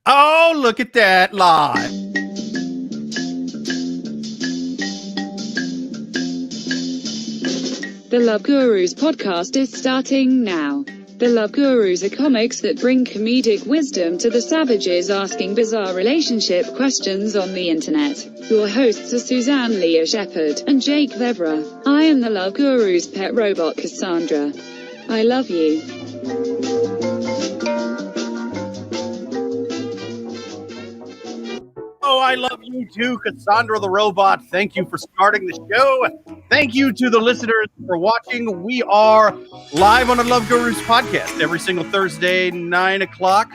Oh, look at that live. The Love Gurus podcast is starting now. The Love Gurus are comics that bring comedic wisdom to the savages asking bizarre relationship questions on the internet. Your hosts are Suzanne Leah Shepherd and Jake Vevera. I am the Love Gurus' pet robot Cassandra. I love you. Oh, I love you too, Cassandra the robot. Thank you for starting the show. Thank you to the listeners for watching. We are live on the Love Gurus podcast every single Thursday, 9 o'clock.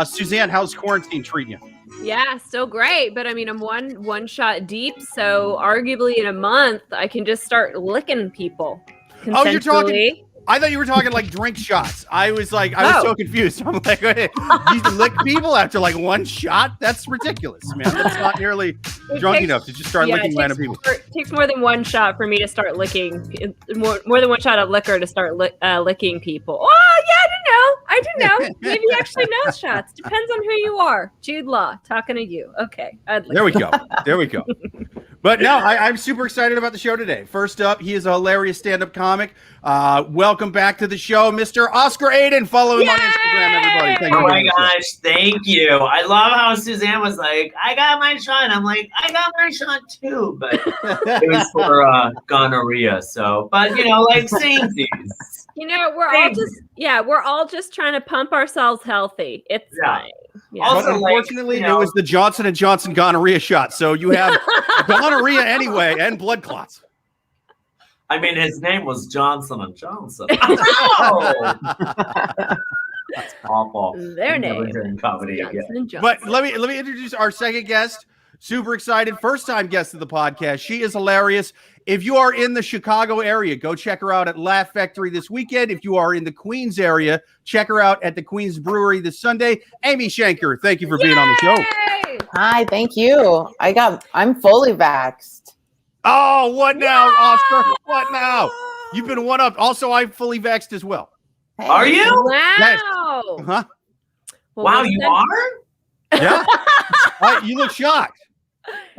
Suzanne, how's quarantine treating you? Yeah, still great. But I mean, I'm one shot deep. So arguably in a month, I can just start licking people. Oh, you're talking... I thought you were talking like drink shots. I was so confused. I'm like, wait, you lick people after like one shot? That's ridiculous, man. That's not nearly drunk enough to just start licking random people. It takes more than one shot for me to start licking, more than one shot of liquor to start licking people. Oh, yeah, I didn't know. Maybe actually no shots. Depends on who you are. Jude Law, talking to you. Okay. There we go. But no, I'm super excited about the show today. First up, he is a hilarious stand-up comic. Welcome back to the show, Mr. Oscar Ayden. Follow him on Instagram, everybody. Thank you. Oh my gosh, thank you. I love how Suzanne was like, I got my shot. I'm like, I got my shot too. But it was for gonorrhea. So, but like samesies. We're all just trying to pump ourselves healthy. It's fine. Yeah. Also, but unfortunately, it was the Johnson & Johnson gonorrhea shot. So you have gonorrhea anyway and blood clots. I mean, his name was Johnson & Johnson. Oh! That's awful. Their name. Comedy again. But let me introduce our second guest. Super excited. First time guest of the podcast. She is hilarious. If you are in the Chicago area, go check her out at Laugh Factory this weekend. If you are in the Queens area, check her out at the Queens Brewery this Sunday. Amy Shanker, thank you for being on the show. Hi, thank you. I'm fully vaxxed. Oh, what now, Oscar? What now? You've been one up. Also, I'm fully vaxxed as well. Hey. Are you? Wow. Yes. Huh? Well, wow, you are? Yeah. You look shocked.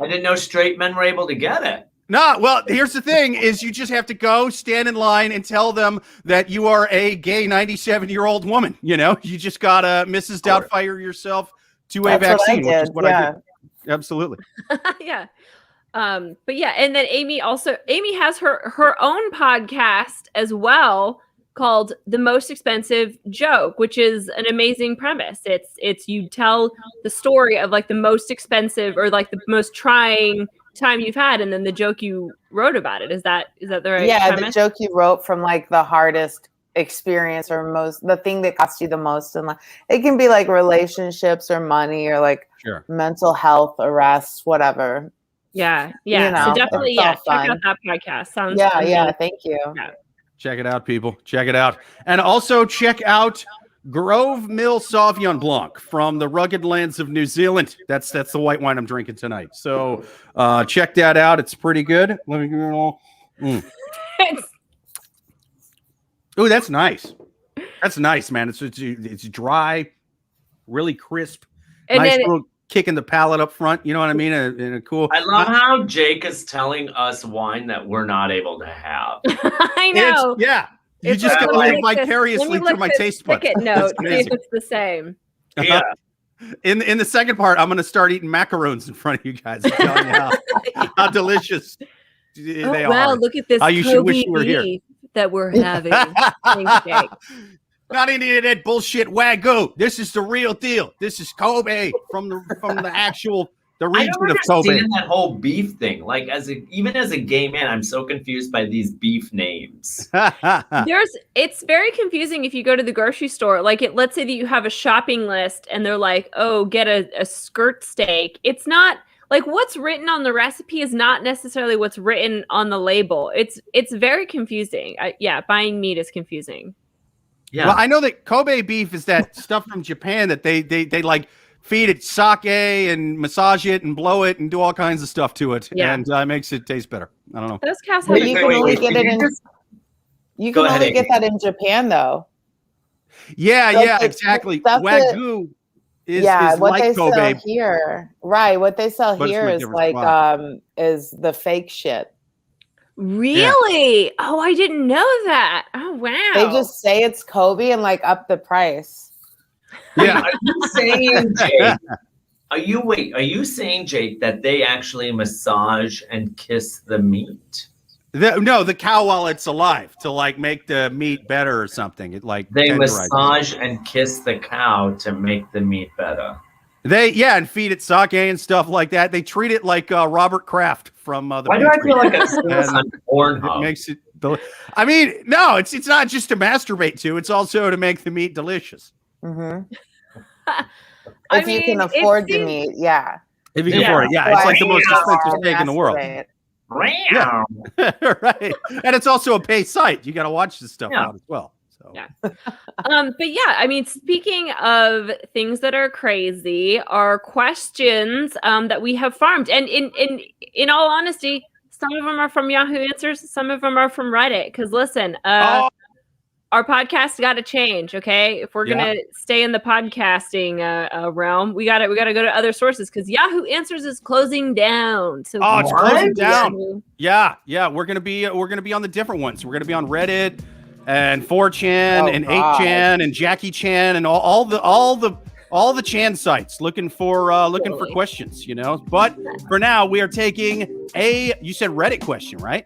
I didn't know straight men were able to get it. No, well, here's the thing is you just have to go stand in line and tell them that you are a gay 97-year-old woman. You just got to Mrs. Doubtfire yourself to a vaccine, which is what I did. Absolutely. Yeah. But yeah, and then Amy has her own podcast as well called The Most Expensive Joke, which is an amazing premise. It's you tell the story of like the most expensive or like the most trying time you've had, and then the joke you wrote about it. Is that the right premise? The joke you wrote from like the hardest experience or the thing that cost you the most in life. It can be like relationships or money or like mental health arrests, whatever. Yeah. So definitely, check out that podcast. Sounds thank you. Yeah. Check it out, people. Check it out. And also check out Grove Mill Sauvignon Blanc from the rugged lands of New Zealand. That's the white wine I'm drinking tonight. So check that out. It's pretty good. Let me give it all. Ooh, that's nice. That's nice, man. It's dry, really crisp. And nice little kick in the palate up front. You know what I mean? And a cool. I love how Jake is telling us wine that we're not able to have. I know. You just got to live vicariously through my taste buds. Note, see if it's the same. Yeah. In the second part, I'm going to start eating macaroons in front of you guys. I'm telling you how delicious they are. Wow, look at this. How you should wish you were here. That we're having. Thanks, Jake. Not any of that bullshit Wagyu. This is the real deal. This is Kobe from the region of Kobe. That whole beef thing. Like even as a gay man, I'm so confused by these beef names. It's very confusing if you go to the grocery store. Like let's say that you have a shopping list and they're like, oh, get a skirt steak. It's not like what's written on the recipe is not necessarily what's written on the label. It's very confusing. Buying meat is confusing. Yeah. Well, I know that Kobe beef is that stuff from Japan that they like feed it sake and massage it and blow it and do all kinds of stuff to it, and makes it taste better. I don't know. Those cows have you can only get it in. You can only get that in Japan, though. Yeah, exactly. Wagyu. is what like they Kobe. sell here, right? What they sell But it's here from a is different like spot. is the fake shit. Really? Oh, I didn't know that. Oh, wow. They just say it's Kobe and like up the price. Yeah. Are you saying, Jake? Are you saying, Jake, that they actually massage and kiss the meat? The cow while it's alive to like make the meat better or something. It like They tenderizes it. massage and kiss the cow to make the meat better. And feed it sake and stuff like that. They treat it like Robert Kraft from the Why do I Patriots. feel like I've seen this on It Pornhub? makes it. I mean, no, it's not just to masturbate to. It's also to make the meat delicious. Mm-hmm. I If you mean, can it afford the seems- meat, yeah. If you can Yeah. afford it, yeah, it's like the most Well, expensive steak in the world. masturbate. Yeah. Right, and it's also a pay site. You got to watch this stuff Yeah. out as well. So. Yeah. But yeah, I mean, speaking of things that are crazy, are questions that we have farmed, and in all honesty, some of them are from Yahoo Answers, some of them are from Reddit. Because listen, our podcast got to change. Okay, if we're gonna stay in the podcasting realm, we gotta go to other sources because Yahoo Answers is closing down. So it's closing down. Yahoo. Yeah, we're gonna be on the different ones. We're gonna be on Reddit and 4chan and 8chan and Jackie Chan and all the Chan sites looking for questions, But for now, we are taking you said Reddit question, right?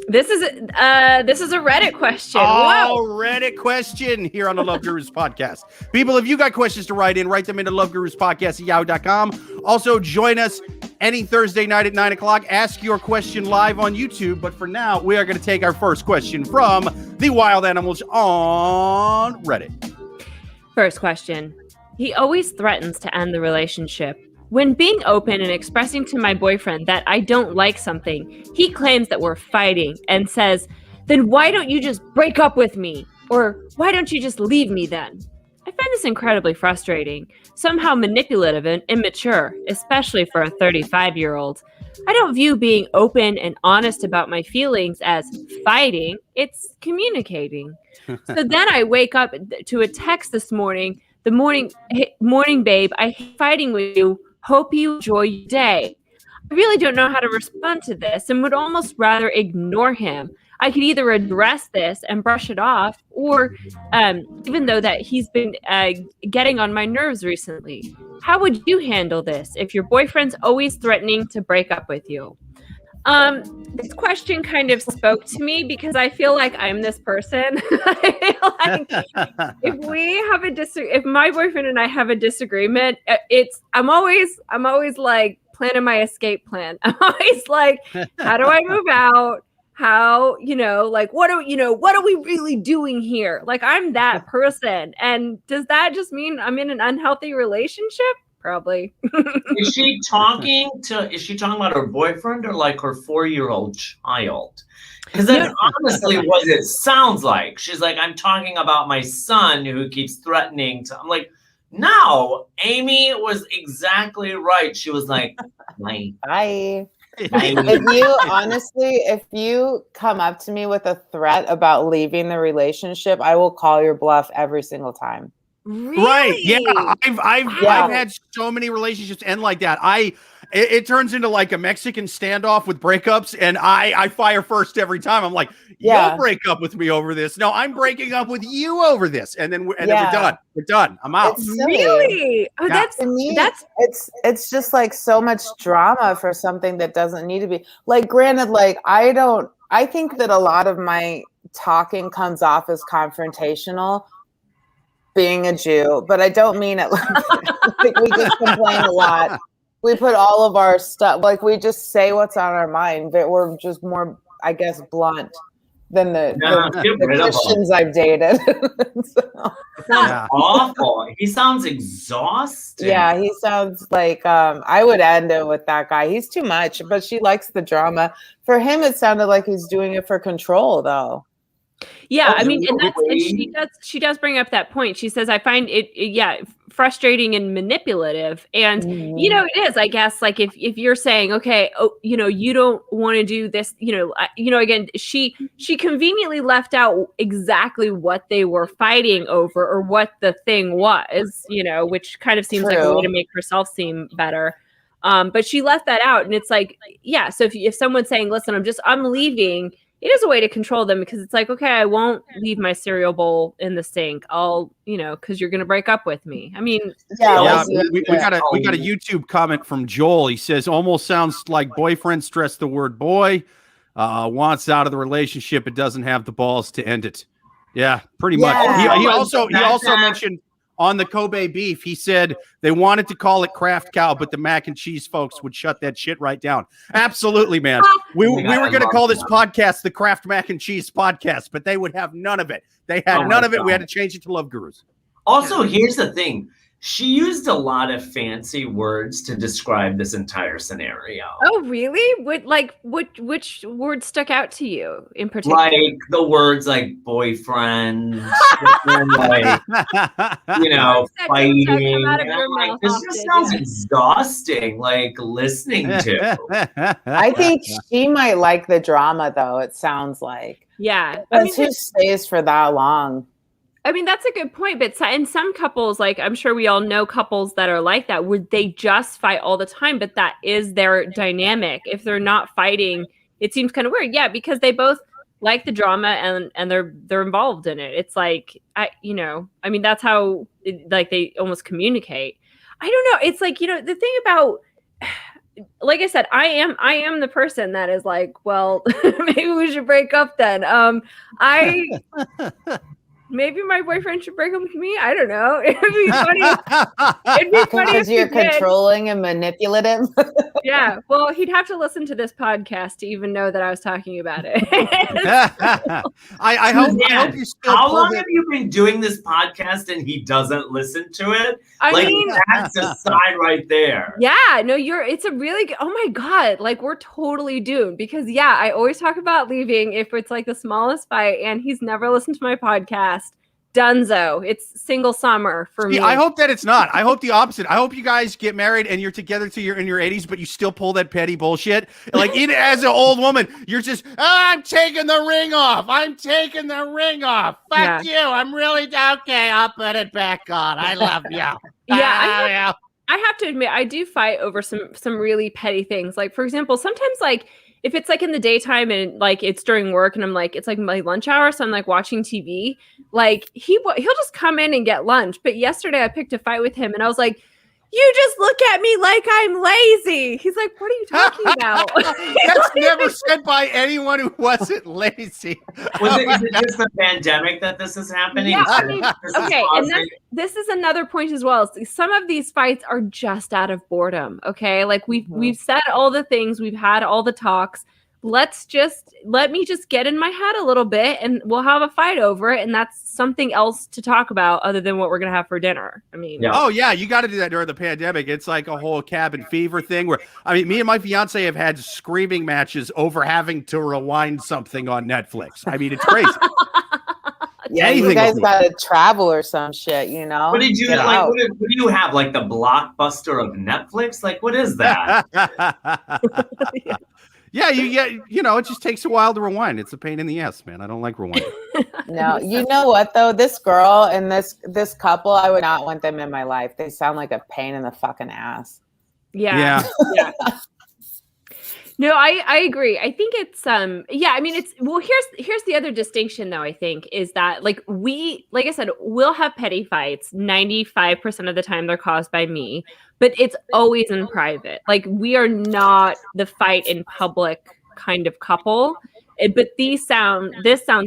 This is a Reddit question. Oh, Reddit question here on the Love Gurus podcast. People, if you got questions to write them into loveguruspodcast@yahoo.com. Also, join us any Thursday night at 9:00. Ask your question live on YouTube. But for now, we are going to take our first question from the wild animals on Reddit. First question. He always threatens to end the relationship. When being open and expressing to my boyfriend that I don't like something, he claims that we're fighting and says, then why don't you just break up with me? Or why don't you just leave me then? I find this incredibly frustrating, somehow manipulative and immature, especially for a 35-year-old. I don't view being open and honest about my feelings as fighting, it's communicating. So then I wake up to a text this morning, morning babe, I hate fighting with you. Hope you enjoy your day. I really don't know how to respond to this and would almost rather ignore him. I could either address this and brush it off, or even though that he's been getting on my nerves recently. How would you handle this if your boyfriend's always threatening to break up with you? This question kind of spoke to me because I feel like I'm this person. I feel like if my boyfriend and I have a disagreement, I'm always like planning my escape plan. I'm always like, how do I move out? How, what are we really doing here? Like, I'm that person. And does that just mean I'm in an unhealthy relationship? Probably. Is she talking about her boyfriend or like her 4-year-old child? Because that's honestly what it sounds like. She's like, I'm talking about my son who keeps threatening to. I'm like, no, Amy was exactly right. She was like, Bye. If you come up to me with a threat about leaving the relationship, I will call your bluff every single time. Really? Right. Yeah. I've had so many relationships end like that. It turns into like a Mexican standoff with breakups, and I fire first every time. I'm like, you'll break up with me over this. No, I'm breaking up with you over this. And then we're done. We're done. I'm out. Really? Oh, it's just like so much drama for something that doesn't need to be. Like, granted, like I think that a lot of my talking comes off as confrontational, being a Jew, but I don't mean it like we just complain a lot. We put all of our stuff, like we just say what's on our mind, but we're just more, I guess, blunt than the Christians I've dated. Sounds awful. He sounds exhausted. Yeah, he sounds like I would end it with that guy. He's too much, but she likes the drama. For him, it sounded like he's doing it for control, though. Yeah, Oh, I mean, and really? she does bring up that point. She says, I find it frustrating and manipulative. And you know, it is, I guess, like if you're saying, okay, oh, you know, you don't want to do this, again, she conveniently left out exactly what they were fighting over or what the thing was, which kind of seems like a way to make herself seem better. But she left that out, and it's like, yeah. So if someone's saying, listen, I'm leaving, it is a way to control them, because it's like, okay, I won't leave my cereal bowl in the sink. I'll, because you're going to break up with me. I mean, we got a YouTube comment from Joel. He says, almost sounds like boyfriend stressed the word boy, wants out of the relationship, but doesn't have the balls to end it. Yeah, pretty much. He also mentioned on the Kobe beef, he said they wanted to call it Kraft Cow, but the mac and cheese folks would shut that shit right down. Absolutely, man. We were going to call this podcast the Kraft Mac and Cheese Podcast, but they would have none of it. They had none of it. We had to change it to Love Gurus. Also, here's the thing. She used a lot of fancy words to describe this entire scenario. Oh, really? Which word stuck out to you in particular? Like the words like boyfriend, like, fighting. Like, this just sounds exhausting, like listening to. I think she might like the drama, though, it sounds like. Yeah. Because who stays for that long? I mean, that's a good point. But in some couples, like I'm sure we all know couples that are like that, where they just fight all the time, but that is their dynamic. If they're not fighting, it seems kind of weird. Yeah, because they both like the drama and they're involved in it. It's like, that's how they almost communicate. I don't know. It's like, the thing about, like I said, I am the person that is like, well, maybe we should break up then. Maybe my boyfriend should break up with me. I don't know. It'd be funny. It'd be funny because you're controlling and manipulative. Yeah. Well, he'd have to listen to this podcast to even know that I was talking about it. I hope you still. How long have you been doing this podcast and he doesn't listen to it? I mean, that's a sign right there. Yeah. No, it's a really good. Oh my God. Like, we're totally doomed, because I always talk about leaving if it's like the smallest fight, and he's never listened to my podcast. Dunzo. It's single summer for me. I hope that it's not. I hope the opposite. I hope you guys get married and you're together till you're in your 80s, but you still pull that petty bullshit. Like, even as an old woman, you're just, I'm taking the ring off. I'm taking the ring off. Fuck you. I'm really okay. I'll put it back on. I love you. I have to admit, I do fight over some really petty things. Like, for example, sometimes like if it's like in the daytime and like it's during work and I'm like, it's like my lunch hour, so I'm like watching TV, like he'll just come in and get lunch. But yesterday I picked a fight with him and I was like, you just look at me like I'm lazy. He's like, what are you talking about? That's never said by anyone who wasn't lazy. Is it just the pandemic that this is happening? Yeah, I mean, okay, and this is another point as well. Some of these fights are just out of boredom, okay? Like we've said all the things, we've had all the talks. Let me just get in my head a little bit and we'll have a fight over it, and that's something else to talk about other than what we're gonna have for dinner. I mean, you got to do that during the pandemic. It's like a whole cabin fever thing where, I mean, me and my fiance have had screaming matches over having to rewind something on Netflix. I mean, it's crazy. Yeah, you guys got to travel or some shit, What did you like? What do you have? Like the Blockbuster of Netflix? Like, what is that? Yeah, you get, it just takes a while to rewind. It's a pain in the ass, man. I don't like rewinding. No, you know what though? This girl and this couple, I would not want them in my life. They sound like a pain in the fucking ass. Yeah. No, I agree. I think it's I mean, it's, well, here's the other distinction though, I think, is that like I said, we'll have petty fights. 95% of the time they're caused by me, but it's always in private. Like, we are not the fight in public kind of couple. But this sounds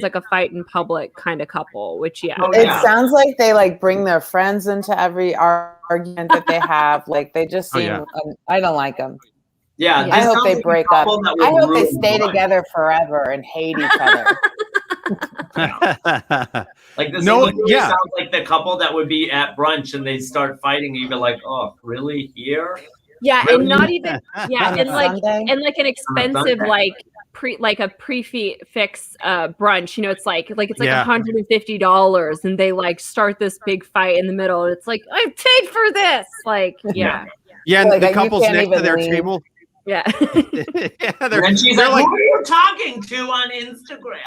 like a fight in public kind of couple, which it sounds like they like bring their friends into every argument that they have. Like, they just seem I don't like them. Yeah, I hope they break up. I hope they stay together forever and hate each other. Like this sounds like the couple that would be at brunch and they start fighting. You'd be like, "Oh, really? Here?" Yeah, really? And not even and like an expensive like prefix brunch. You know, it's like it's like Yeah. $150, and they like start this big fight in the middle. And it's like, I paid for this. Like, yeah. Yeah, and Like, the you couple's can't next to even their leave. table. Yeah. Yeah, they're, And she's they're like, who are you talking to on Instagram?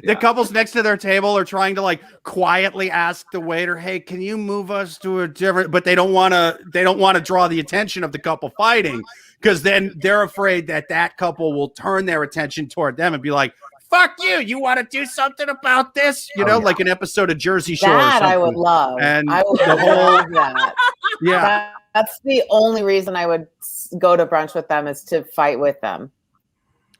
the couple's next to their table are trying to like quietly ask the waiter, "Hey, can you move us to a different?" But they don't want to draw the attention of the couple fighting, because then they're afraid that couple will turn their attention toward them and be like, "Fuck you! You want to do something about this?" You know, like an episode of Jersey Shore. Or That something. I would love. And I would the whole- love that. Yeah. That's the only reason I would go to brunch with them, is to fight with them.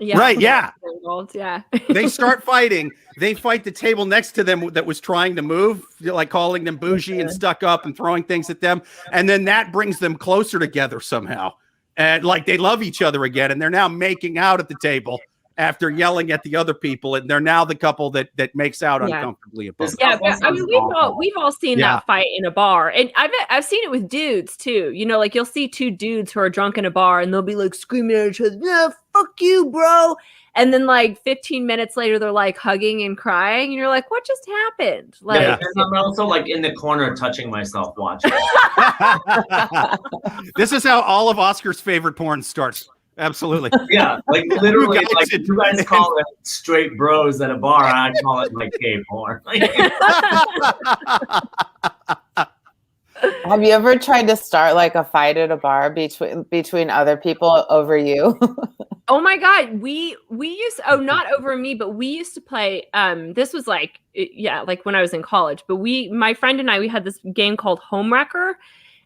Yeah. Right, yeah. Involved, yeah. They start fighting. They fight the table next to them that was trying to move, like calling them bougie and stuck up and throwing things at them. And then that brings them closer together somehow. And like they love each other again. And they're now making out at the table after yelling at the other people. And they're now the couple that makes out Yeah. uncomfortably. At both. Yeah, but I mean, we've all seen Yeah. that fight in a bar, and I've seen it with dudes too. You know, like you'll see two dudes who are drunk in a bar, and they'll be like screaming at each other, "Yeah, fuck you, bro!" And then like 15 minutes later, they're like hugging and crying, and you're like, "What just happened?" Like, Yeah. And I'm also like in the corner touching myself watching. This is how all of Oscar's favorite porn starts. Absolutely. Yeah, like literally, You guys like should- you guys call it straight bros at a bar, and I call it like gay porn. Have you ever tried to start like a fight at a bar between other people over you? oh my god, we used not over me, but we used to play. This was like like when I was in college. But my friend and we had this game called Homewrecker.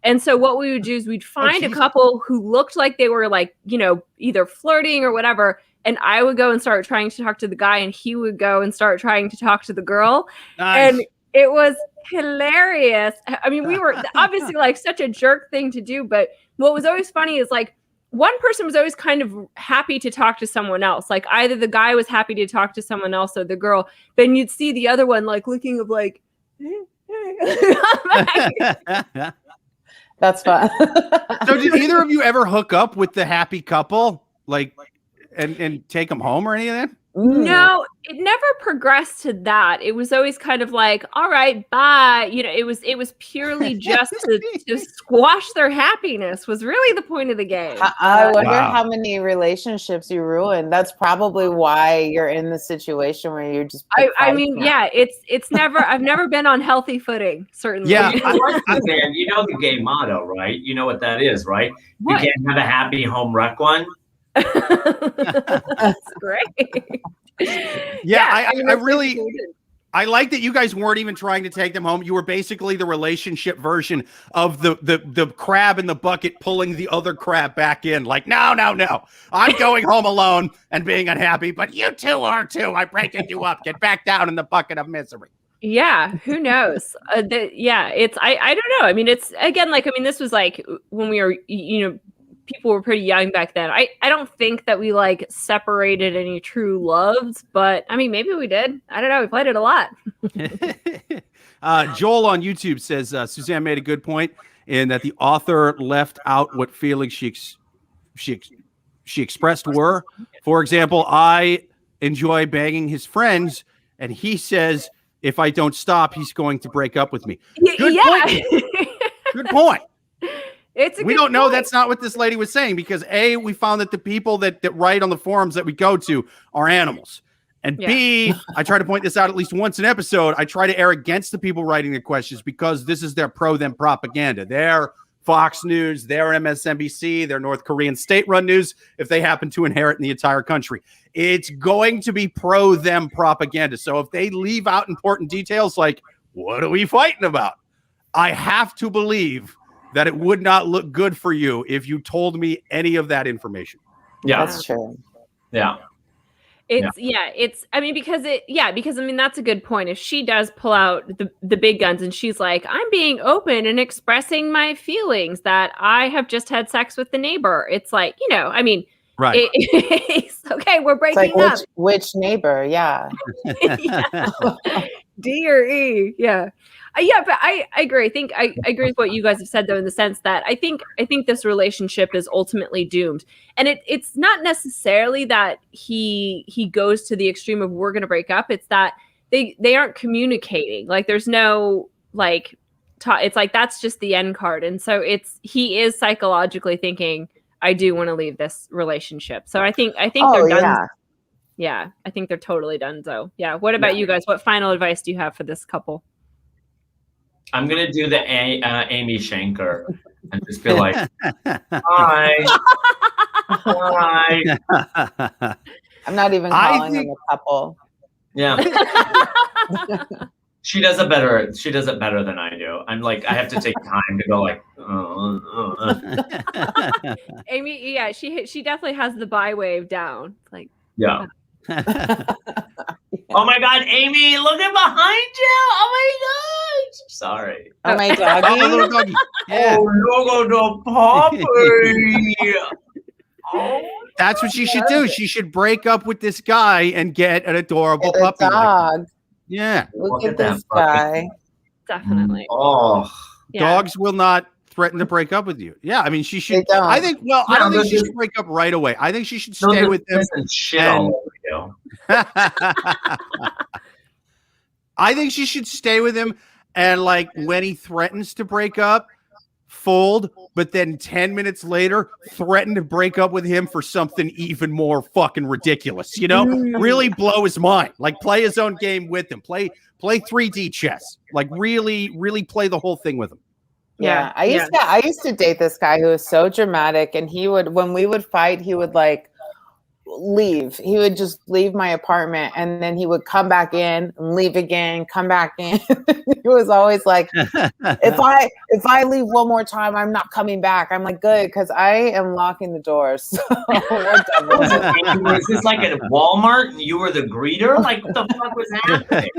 And so what we would do is we'd find a couple who looked like they were like, you know, either flirting or whatever. And I would go and start trying to talk to the guy, and he would go and start trying to talk to the girl. Nice. And it was hilarious. I mean, we were obviously like such a jerk thing to do, but what was always funny is like one person was always kind of happy to talk to someone else. Like either the guy was happy to talk to someone else or the girl. Then you'd see the other one like looking of like, That's fun. So did either of you ever hook up with the happy couple, like, and take them home or any of that? No, it never progressed to that. It was always kind of like, all right, bye. You know, it was purely just to squash their happiness was really the point of the game. I wonder Wow. how many relationships you ruined. That's probably why you're in the situation where you're just. I mean, yeah, it's never. I've never been on healthy footing. Certainly. Yeah. Suzanne, you know the gay motto, right? You know what that is, right? What? You can't have a happy home wreck one. That's great. Yeah, mean, I that's really, basically it. I like that you guys weren't even trying to take them home. You were basically the relationship version of the crab in the bucket pulling the other crab back in. Like, no, I'm going home alone and being unhappy, but you two are too. I'm breaking you up. Get back down in the bucket of misery. Yeah, who knows? It's I don't know. I mean, it's again like this was like when we were people were pretty young back then. I don't think that we like separated any true loves, but I mean maybe we did. I don't know. We played it a lot. Joel on YouTube says Suzanne made a good point in that the author left out what feelings she expressed were. For example, I enjoy banging his friends, and he says if I don't stop, he's going to break up with me. Good point. Good point. We don't know. That's not what this lady was saying, because A, we found that the people that write on the forums that we go to are animals. And B, I try to point this out at least once an episode. I try to err against the people writing the questions because this is their pro-them propaganda. They're Fox News, they're MSNBC, they're North Korean state-run news if they happen to inherit in the entire country. It's going to be pro-them propaganda. So if they leave out important details like, what are we fighting about? I have to believe that it would not look good for you if you told me any of that information. Yeah, That's true. Yeah. Because that's a good point. If she does pull out the big guns and she's like, I'm being open and expressing my feelings that I have just had sex with the neighbor. It's like, Right. It's okay, we're It's breaking like up. which neighbor? Yeah. D or E. Yeah. Yeah, but I agree. I agree with what you guys have said, though, in the sense that I think this relationship is ultimately doomed, and it's not necessarily that he goes to the extreme of we're going to break up. It's that they aren't communicating. Like there's no like, it's like that's just the end card, and so he is psychologically thinking I do want to leave this relationship. So I think they're done. Yeah, I think they're totally done. So yeah, what about you guys? What final advice do you have for this couple? I'm gonna do the Amy Shanker and just be like, hi. I'm not even calling them a couple. Yeah. She does it better than I do. I'm like, I have to take time to go like, Amy, yeah, she definitely has the bi wave down. Like, yeah. Oh my God, Amy, look at behind you. Oh my gosh. Sorry. Oh my doggy. Oh, my little doggy. Yeah. Oh, look at the puppy. Oh, that's what she should do. She should break up with this guy and get an adorable puppy. Dog. Like yeah. Look at this guy. Definitely. Oh. Yeah. Dogs will not threaten to break up with you. Yeah, I mean, she should. I think. Well, Yeah, I don't think she should break up right away. I think she should stay with him. Shit all over you. I think she should stay with him, and like when he threatens to break up, fold. But then 10 minutes later, threaten to break up with him for something even more fucking ridiculous. You know, really blow his mind. Like play his own game with him. Play 3D chess. Like really, really play the whole thing with him. Yeah. I used to date this guy who was so dramatic, and he would, when we would fight, he would like leave. He would just leave my apartment, and then he would come back in and leave again, come back in. He was always like, if I leave one more time, I'm not coming back. I'm like, good, because I am locking the doors. So was this like at Walmart and you were the greeter? Like what the fuck was happening?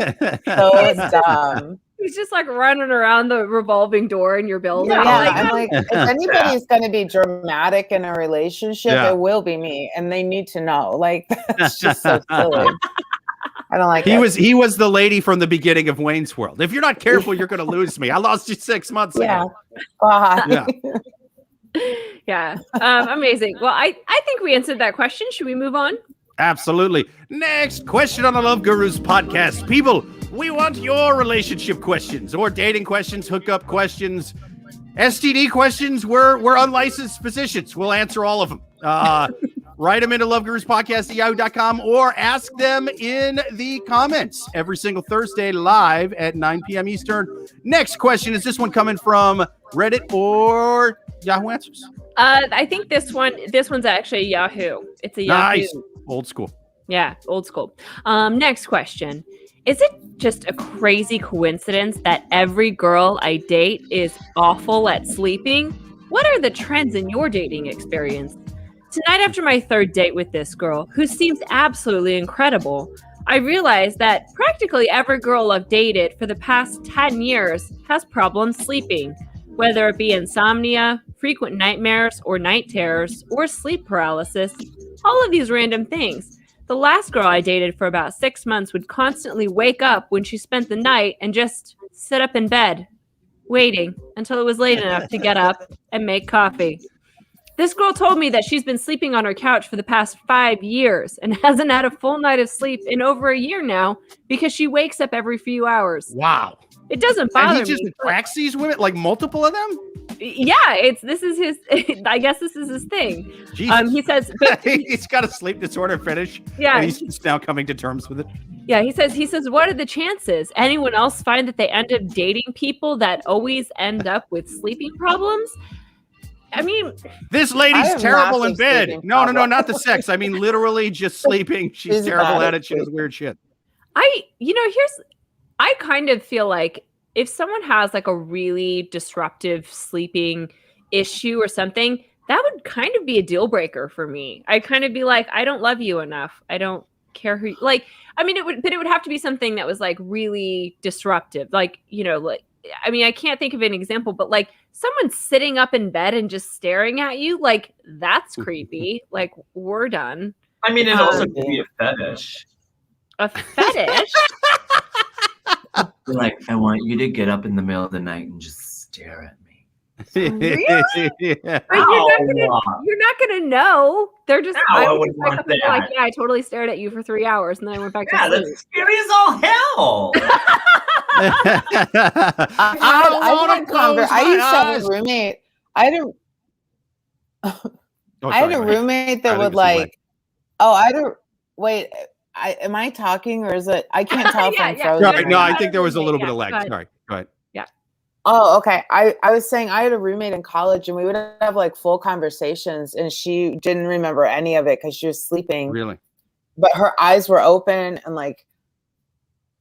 So dumb. He's just like running around the revolving door in your building. Yeah, I'm like, if anybody's going to be dramatic in a relationship, it will be me, and they need to know. Like, that's just so silly. I don't like it. He was the lady from the beginning of Wayne's World. If you're not careful, you're going to lose me. I lost you 6 months ago. Bye. Yeah. Amazing. Well, I think we answered that question. Should we move on? Absolutely. Next question on the Love Gurus podcast. People, we want your relationship questions or dating questions, hookup questions, STD questions. We're unlicensed physicians. We'll answer all of them. Write them into loveguruspodcast@yahoo.com or ask them in the comments every single Thursday live at 9 p.m. Eastern. Next question is this one coming from Reddit or Yahoo Answers? I think this one's actually Yahoo. It's a Yahoo. Nice. Old school. Yeah, old school. Next question. Is it just a crazy coincidence that every girl I date is awful at sleeping? What are the trends in your dating experience? Tonight, after my third date with this girl, who seems absolutely incredible, I realized that practically every girl I've dated for the past 10 years has problems sleeping, whether it be insomnia, frequent nightmares or night terrors, or sleep paralysis, all of these random things. The last girl I dated for about 6 months would constantly wake up when she spent the night and just sit up in bed, waiting until it was late enough to get up and make coffee. This girl told me that she's been sleeping on her couch for the past 5 years and hasn't had a full night of sleep in over a year now because she wakes up every few hours. Wow. It doesn't bother me. And he just attracts these women, like multiple of them? Yeah, this is his I guess this is his thing. Jesus. He says he's got a sleep disorder fetish. Yeah. And he's now coming to terms with it. Yeah, he says, what are the chances? Anyone else find that they end up dating people that always end up with sleeping problems? I mean, this lady's terrible in bed. No, not the sex. I mean, literally just sleeping. She's terrible at it. She does weird shit. I kind of feel like if someone has like a really disruptive sleeping issue or something, that would kind of be a deal breaker for me. I'd kind of be like, I don't love you enough. I don't care who, like, I mean, it would have to be something that was like really disruptive. Like, I mean, I can't think of an example, but like someone sitting up in bed and just staring at you, like that's creepy. Like we're done. I mean, it also could be a fetish. A fetish? They're like, I want you to get up in the middle of the night and just stare at me. Really? Yeah. But you're not gonna know. They're just. I would wouldn't want like, that. yeah, I totally stared at you for 3 hours, and then I went back to Yeah, sleep. that's scary as all hell. I used to have a roommate. I had a roommate that would like. Wait. Am I talking or is it? I can't tell if I'm frozen. Right, no, I think there was a little bit of lag. Sorry. Go ahead. Yeah. Oh, okay. I was saying I had a roommate in college and we would have like full conversations and she didn't remember any of it because she was sleeping. Really? But her eyes were open and like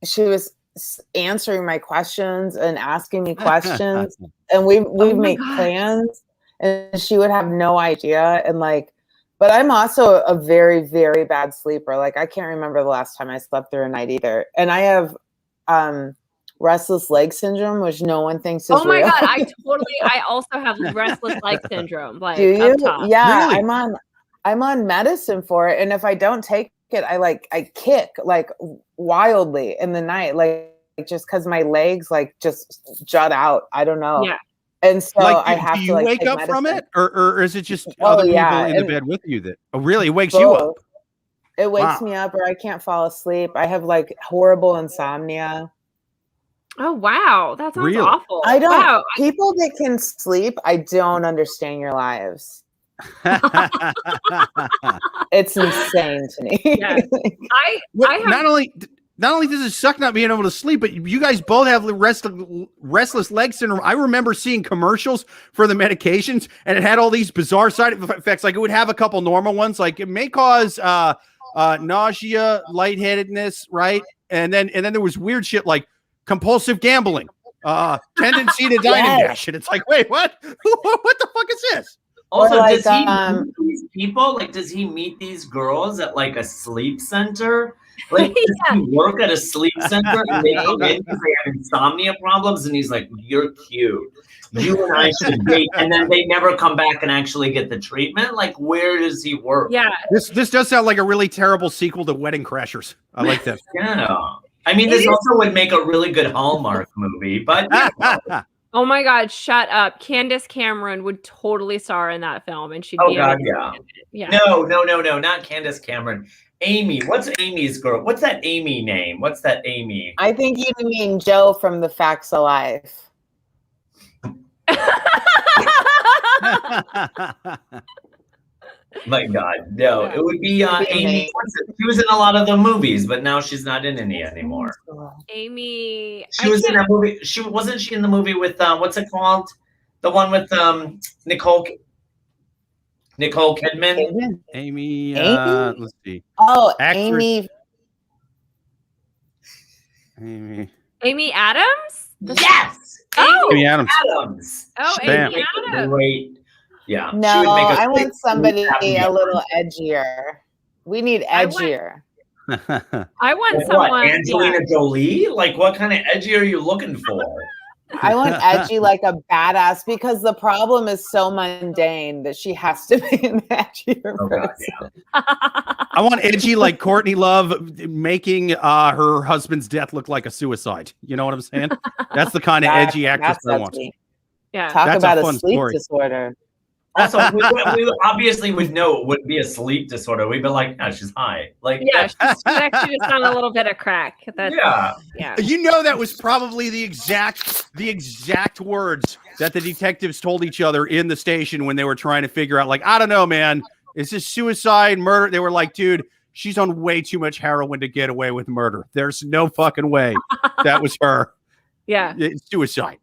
she was answering my questions and asking me questions and we'd make plans and she would have no idea and like. But I'm also a very, very bad sleeper. Like I can't remember the last time I slept through a night either. And I have restless leg syndrome, which no one thinks is real. Oh my God, I also have restless leg syndrome. Like, do you? Up top. Yeah, really? I'm on medicine for it. And if I don't take it, I kick like wildly in the night, like just because my legs like just jut out. I don't know. Yeah. And so like, I have do to you like wake take up medicine. from it, or is it just other people in the bed with you that? Oh, really? It wakes you up. It wakes me up, or I can't fall asleep. I have like horrible insomnia. Oh wow, that sounds awful. I don't. Wow. People that can sleep, I don't understand your lives. It's insane to me. Yeah. I have, not only does it suck not being able to sleep, but you guys both have restless leg syndrome. I remember seeing commercials for the medications, and it had all these bizarre side effects. Like it would have a couple normal ones, like it may cause nausea, lightheadedness, right? And then there was weird shit like compulsive gambling, tendency to dine and dash, and it's like, wait, what? What the fuck is this? Also, like, does he meet these people? Like, does he meet these girls at like a sleep center? Like, does he work at a sleep center and they come in because they have insomnia problems? And he's like, "You're cute. You and I should date." And then they never come back and actually get the treatment. Like, where does he work? Yeah, this does sound like a really terrible sequel to Wedding Crashers. I like that. Yeah, I mean, this also would make a really good Hallmark movie, but. Oh my God, shut up. Candace Cameron would totally star in that film and she'd be yeah. No, not Candace Cameron. Amy. What's Amy's girl? What's that Amy name? What's that Amy? I think you mean Joe from The Facts of Life. My God, no. It would be Amy. She was in a lot of the movies, but now she's not in any anymore. Amy. She was in a movie. Wasn't she in the movie with what's it called? The one with Nicole Kidman. Amy. Let's see. Oh, Actress. Amy Adams? Yes. Amy Adams. Oh, Amy Adams. Great. Yeah. No, I want somebody a little edgier. We need edgier. I want like someone. What, Angelina Jolie? Like, what kind of edgy are you looking for? I want edgy like a badass because the problem is so mundane that she has to be an edgier person. I want edgy like Courtney Love making her husband's death look like a suicide. You know what I'm saying? That's the kind of edgy actress I want. Yeah. Talk about a sleep disorder. Also, we obviously would know it wouldn't be a sleep disorder. We'd be like, no, she's high. Like, yeah, she's actually just on a little bit of crack. Yeah. You know, that was probably the exact words that the detectives told each other in the station when they were trying to figure out, like, I don't know, man, is this suicide, murder? They were like, dude, she's on way too much heroin to get away with murder. There's no fucking way that was her. Yeah. It's suicide.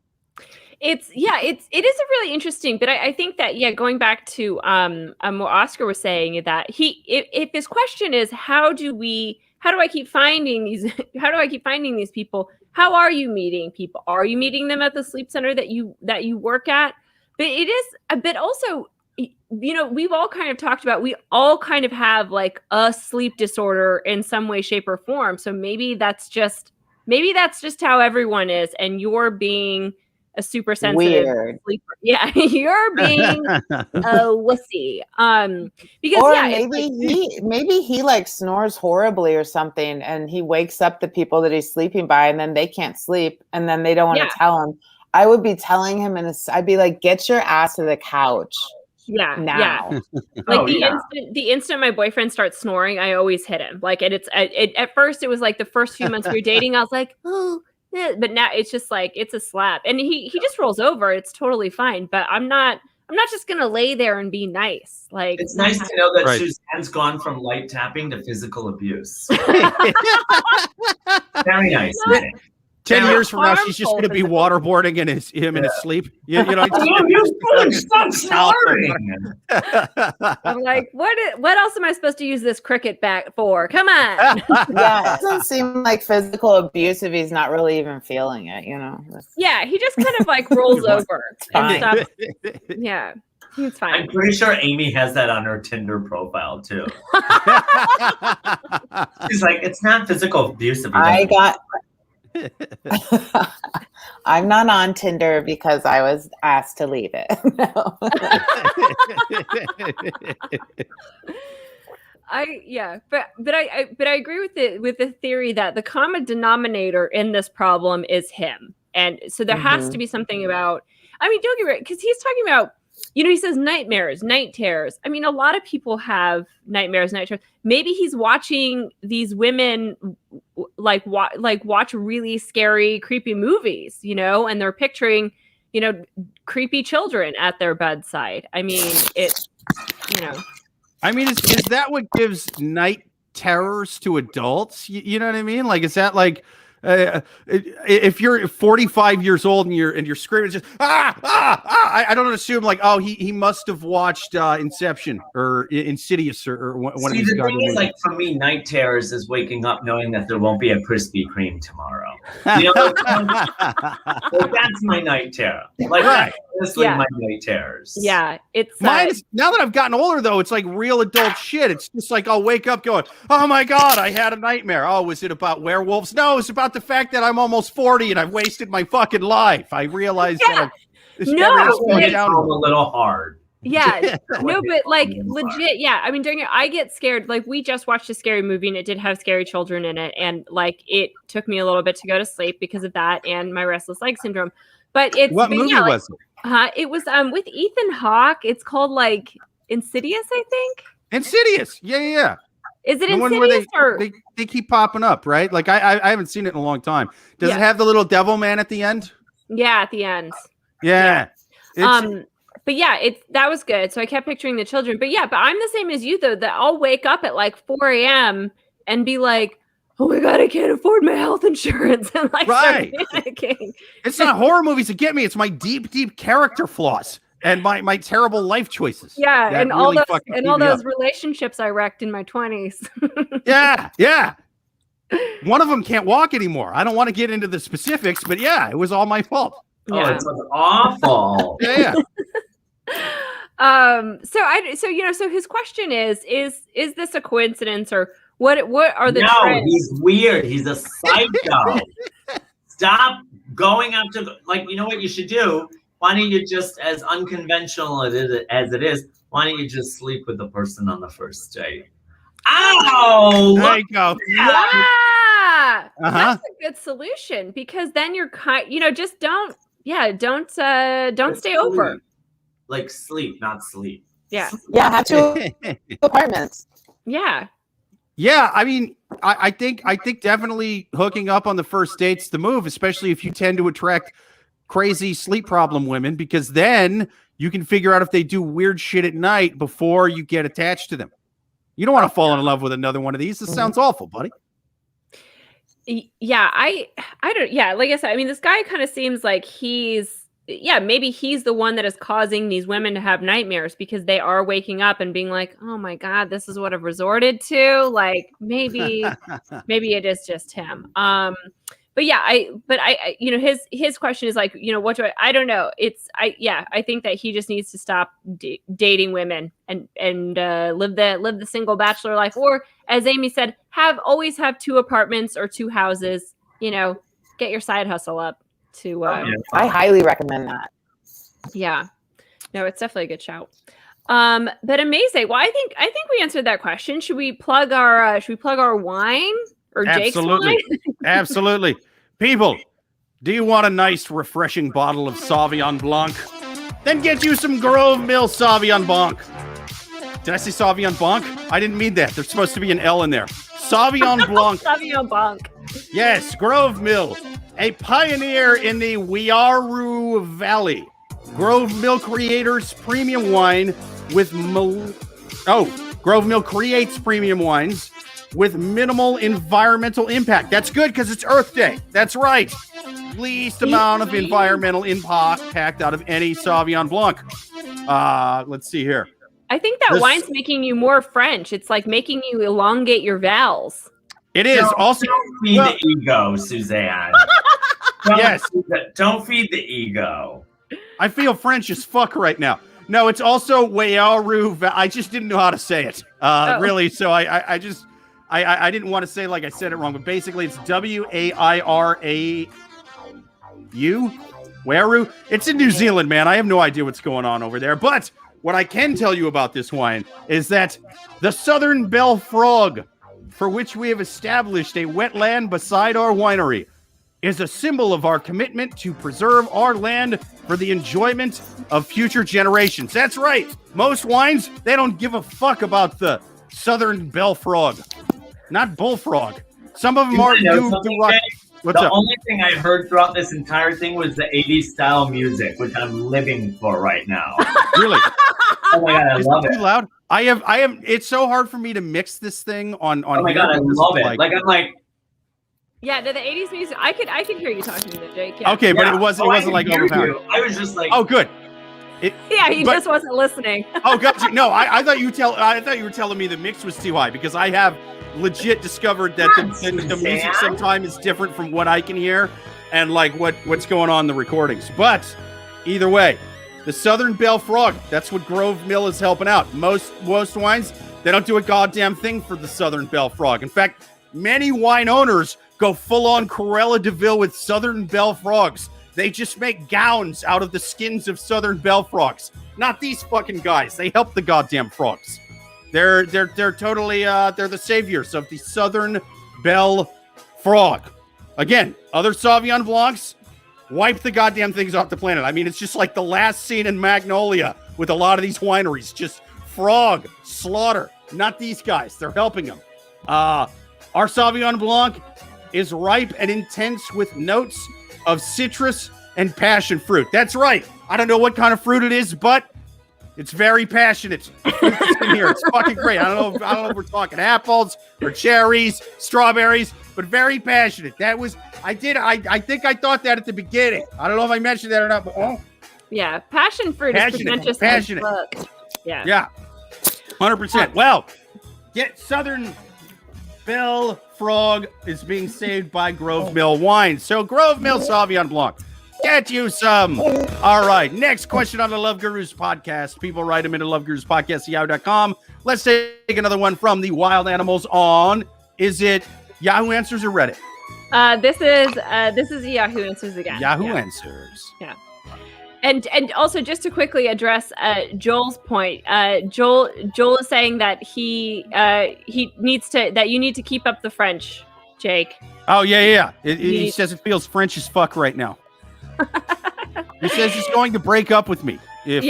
It is a really interesting, but I think that, going back to what Oscar was saying, that if his question is how do I keep finding these people? How are you meeting people? Are you meeting them at the sleep center that you work at? But it is a bit also, we've all kind of talked about, we all kind of have like a sleep disorder in some way, shape, or form. So maybe that's just how everyone is, and you're being a super sensitive sleeper. Yeah, you're being a wussy. Because or yeah, maybe he like snores horribly or something, and he wakes up the people that he's sleeping by, and then they can't sleep, and then they don't want to tell him. I would be telling him, and I'd be like, "Get your ass to the couch." Yeah, now. Like the instant my boyfriend starts snoring, I always hit him. Like, and at first it was like the first few months we were dating, I was like, oh. Yeah, but now it's just like it's a slap, and he just rolls over. It's totally fine. But I'm not just gonna lay there and be nice. Like, it's nice to know that Suzanne's gone from light tapping to physical abuse. Very nice. 10 years from now, she's just going to be waterboarding him in his sleep. You know, stop snoring. I'm like, what else am I supposed to use this cricket bat for? Come on. Yeah, it doesn't seem like physical abuse if he's not really even feeling it, you know? Yeah, he just kind of like rolls over and stops. Yeah. It's fine. I'm pretty sure Amy has that on her Tinder profile too. She's like, it's not physical abuse. I'm not on Tinder because I was asked to leave it. No. But I agree with the theory that the common denominator in this problem is him, and so there has to be something about. I mean, don't get me wrong, because he's talking about. You know, he says nightmares, night terrors. I mean, a lot of people have nightmares, night terrors. Maybe he's watching these women watch really scary, creepy movies, you know, and they're picturing, you know, creepy children at their bedside. I mean, it's, you know. I mean, is that what gives night terrors to adults? You know what I mean? Like, is that like... if you're 45 years old and you're screaming, just I don't assume like, oh, he must have watched Inception or Insidious or one of these. See, the thing is, like, for me, night terrors is waking up knowing that there won't be a Krispy Kreme tomorrow. You know, like, that's my night terror. Like, honestly, my night terrors. Yeah, it's mine is, now that I've gotten older though, it's like real adult shit. It's just like I'll wake up going, oh my God, I had a nightmare. Oh, was it about werewolves? No, it's about the fact that I'm almost 40 and I've wasted my fucking life. I realized that it's a little hard. Yeah, no, but like legit, yeah. I mean, I get scared. Like, we just watched a scary movie and it did have scary children in it, and like it took me a little bit to go to sleep because of that and my restless leg syndrome. But it's what movie was it? It was with Ethan Hawke. It's called like Insidious, I think. Insidious, yeah. Is it the Insidious one where they keep popping up, right? Like I haven't seen it in a long time. Does it have the little devil man at the end? Yeah, at the end. Yeah. But yeah, that was good. So I kept picturing the children. But yeah, but I'm the same as you though, that I'll wake up at like 4 a.m. and be like, oh my God, I can't afford my health insurance. And like start panicking. It's not horror movies that get me. It's my deep character flaws. And my terrible life choices. Yeah, and all those relationships I wrecked in my 20s. Yeah. One of them can't walk anymore. I don't want to get into the specifics, but yeah, it was all my fault. Oh, it was awful. Yeah. So his question is this a coincidence, or what are the trends? He's weird. He's a psycho. Stop going up to you know what you should do? Why don't you just, as unconventional as it is, why don't you just sleep with the person on the first date? Ow! There you go. Yeah, that's a good solution, because then you're just don't stay over. Like sleep, not sleep. Yeah. Yeah, have 2 apartments. Yeah. Yeah, I mean, I think definitely hooking up on the first date's the move, especially if you tend to attract crazy sleep problem women, because then you can figure out if they do weird shit at night before you get attached to them. You don't want to fall in love with another one of these. This sounds awful, buddy. Yeah, I don't. Yeah, like I said, I mean, this guy kind of seems like maybe he's the one that is causing these women to have nightmares, because they are waking up and being like, oh my God, this is what I've resorted to. Like maybe it is just him. But yeah, I his question is like, what do I don't know. I think that he just needs to stop dating women and live the single bachelor life, or as Amy said, always have 2 apartments or 2 houses, get your side hustle up. to I highly recommend that. yeah. No, it's definitely a good shout. But amazing. Well, I think we answered that question. Should we plug our wine or Absolutely. Jake's wine? Absolutely. People, do you want a nice, refreshing bottle of Sauvignon Blanc? Then get you some Grove Mill Sauvignon Blanc. Did I say Sauvignon Blanc? I didn't mean that. There's supposed to be an L in there. Sauvignon Blanc. Sauvignon Blanc. Yes, Grove Mill, a pioneer in the Wiaru Valley. Grove Mill creators premium wine with Grove Mill creates premium wines with minimal environmental impact. That's good because it's Earth Day. That's right. Least amount of environmental impact out of any Sauvignon Blanc. Let's see here. I think that wine's making you more French. It's like making you elongate your vowels. It is. Don't feed the ego, Suzanne. Don't feed the ego. I feel French as fuck right now. No, it's also Wiaru. I just didn't know how to say it. Really. So I didn't want to say like I said it wrong, but basically it's Wairau. Wiaru. It's in New Zealand, man. I have no idea what's going on over there. But what I can tell you about this wine is that the Southern Bell Frog, for which we have established a wetland beside our winery, is a symbol of our commitment to preserve our land for the enjoyment of future generations. That's right. Most wines, they don't give a fuck about the Southern Bell Frog. Not bullfrog. Some of them are What's the up? only thing I heard throughout this entire thing was the 80s style music, which I'm living for right now. Really? Oh my god, I love it. Too loud? I have it's so hard for me to mix this thing on Oh my god, I love it. Like I'm like, yeah, the 80s music. I can hear you talking to Jake. Yeah. Okay, but it wasn't like overpowering. I was just like, oh, good. He just wasn't listening. Oh, gotcha. No, I thought you were telling me the mix was too high because I have legit discovered that the music sometimes is different from what I can hear and like what's going on in the recordings. But either way, the Southern Bell Frog, that's what Grove Mill is helping out. Most wines, they don't do a goddamn thing for the Southern Bell Frog. In fact, many wine owners go full-on Cruella de Vil with Southern Bell Frogs. They just make gowns out of the skins of Southern Bell Frogs. Not these fucking guys. They help the goddamn frogs. They're totally they're the saviors of the Southern Bell Frog. Again, other Sauvignon Blancs wipe the goddamn things off the planet. I mean, it's just like the last scene in Magnolia with a lot of these wineries. Just frog slaughter. Not these guys. They're helping them. Our Sauvignon Blanc is ripe and intense with notes of citrus and passion fruit. That's right. I don't know what kind of fruit it is, but it's very passionate. In here. It's fucking great. I don't know if we're talking apples or cherries, strawberries, but very passionate. That was I think I thought that at the beginning. I don't know if I mentioned that or not, but yeah, passion fruit is pretentious. Passionate. Yeah. 100%. Well, get Southern Bell Frog is being saved by Grove Mill Wine. So Grove Mill Sauvignon Blanc. Get you some. All right. Next question on the Love Gurus podcast. People write them into loveguruspodcast.yahoo.com. Let's take another one from the wild animals on. Is it Yahoo Answers or Reddit? This is Yahoo Answers again. Yahoo Answers. Yeah. And also just to quickly address Joel's point, Joel is saying that he needs to that you need to keep up the French, Jake. Oh yeah. He says it feels French as fuck right now. He says he's going to break up with me if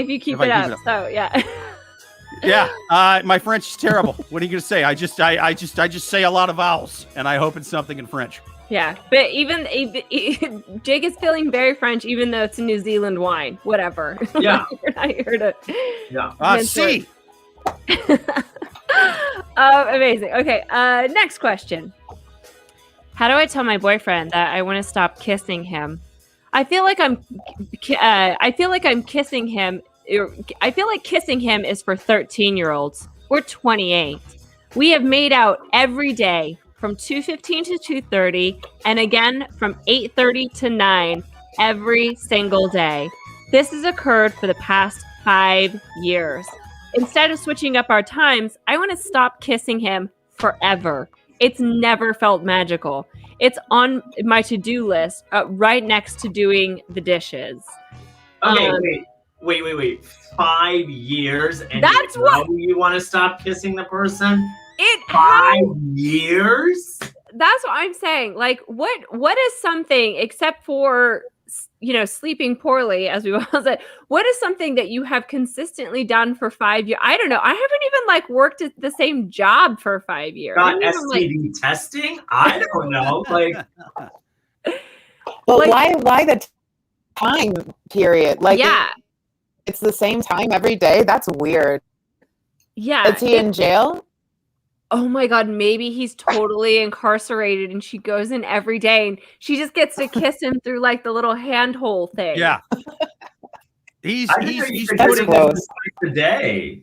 you keep it up. So yeah. Yeah, my French is terrible. What are you gonna say? I just say a lot of vowels, and I hope it's something in French. Yeah, but even Jake is feeling very French, even though it's a New Zealand wine. Whatever. Yeah, you're not here to. Yeah. See. Amazing. Okay. Next question. How do I tell my boyfriend that I want to stop kissing him? I feel like I'm kissing him. I feel like kissing him is for 13-year-olds. We're 28. We have made out every day from 2:15 to 2:30 and again from 8:30 to 9 every single day. This has occurred for the past 5 years. Instead of switching up our times, I want to stop kissing him forever. It's never felt magical. It's on my to-do list, right next to doing the dishes. Okay, wait. 5 years, and That's what you want to stop kissing the person. It 5 years. That's what I'm saying. Like, what is something, except for, you know, sleeping poorly, as we all said, what is something that you have consistently done for 5 years? I don't know. I haven't even like worked at the same job for 5 years. Got STD testing? I don't know. Like, but why the time period? Like, yeah, it's the same time every day. That's weird. Yeah. Is he in jail? Oh my God, maybe he's totally incarcerated and she goes in every day and she just gets to kiss him through like the little handhole thing. Yeah. He's putting in twice a day.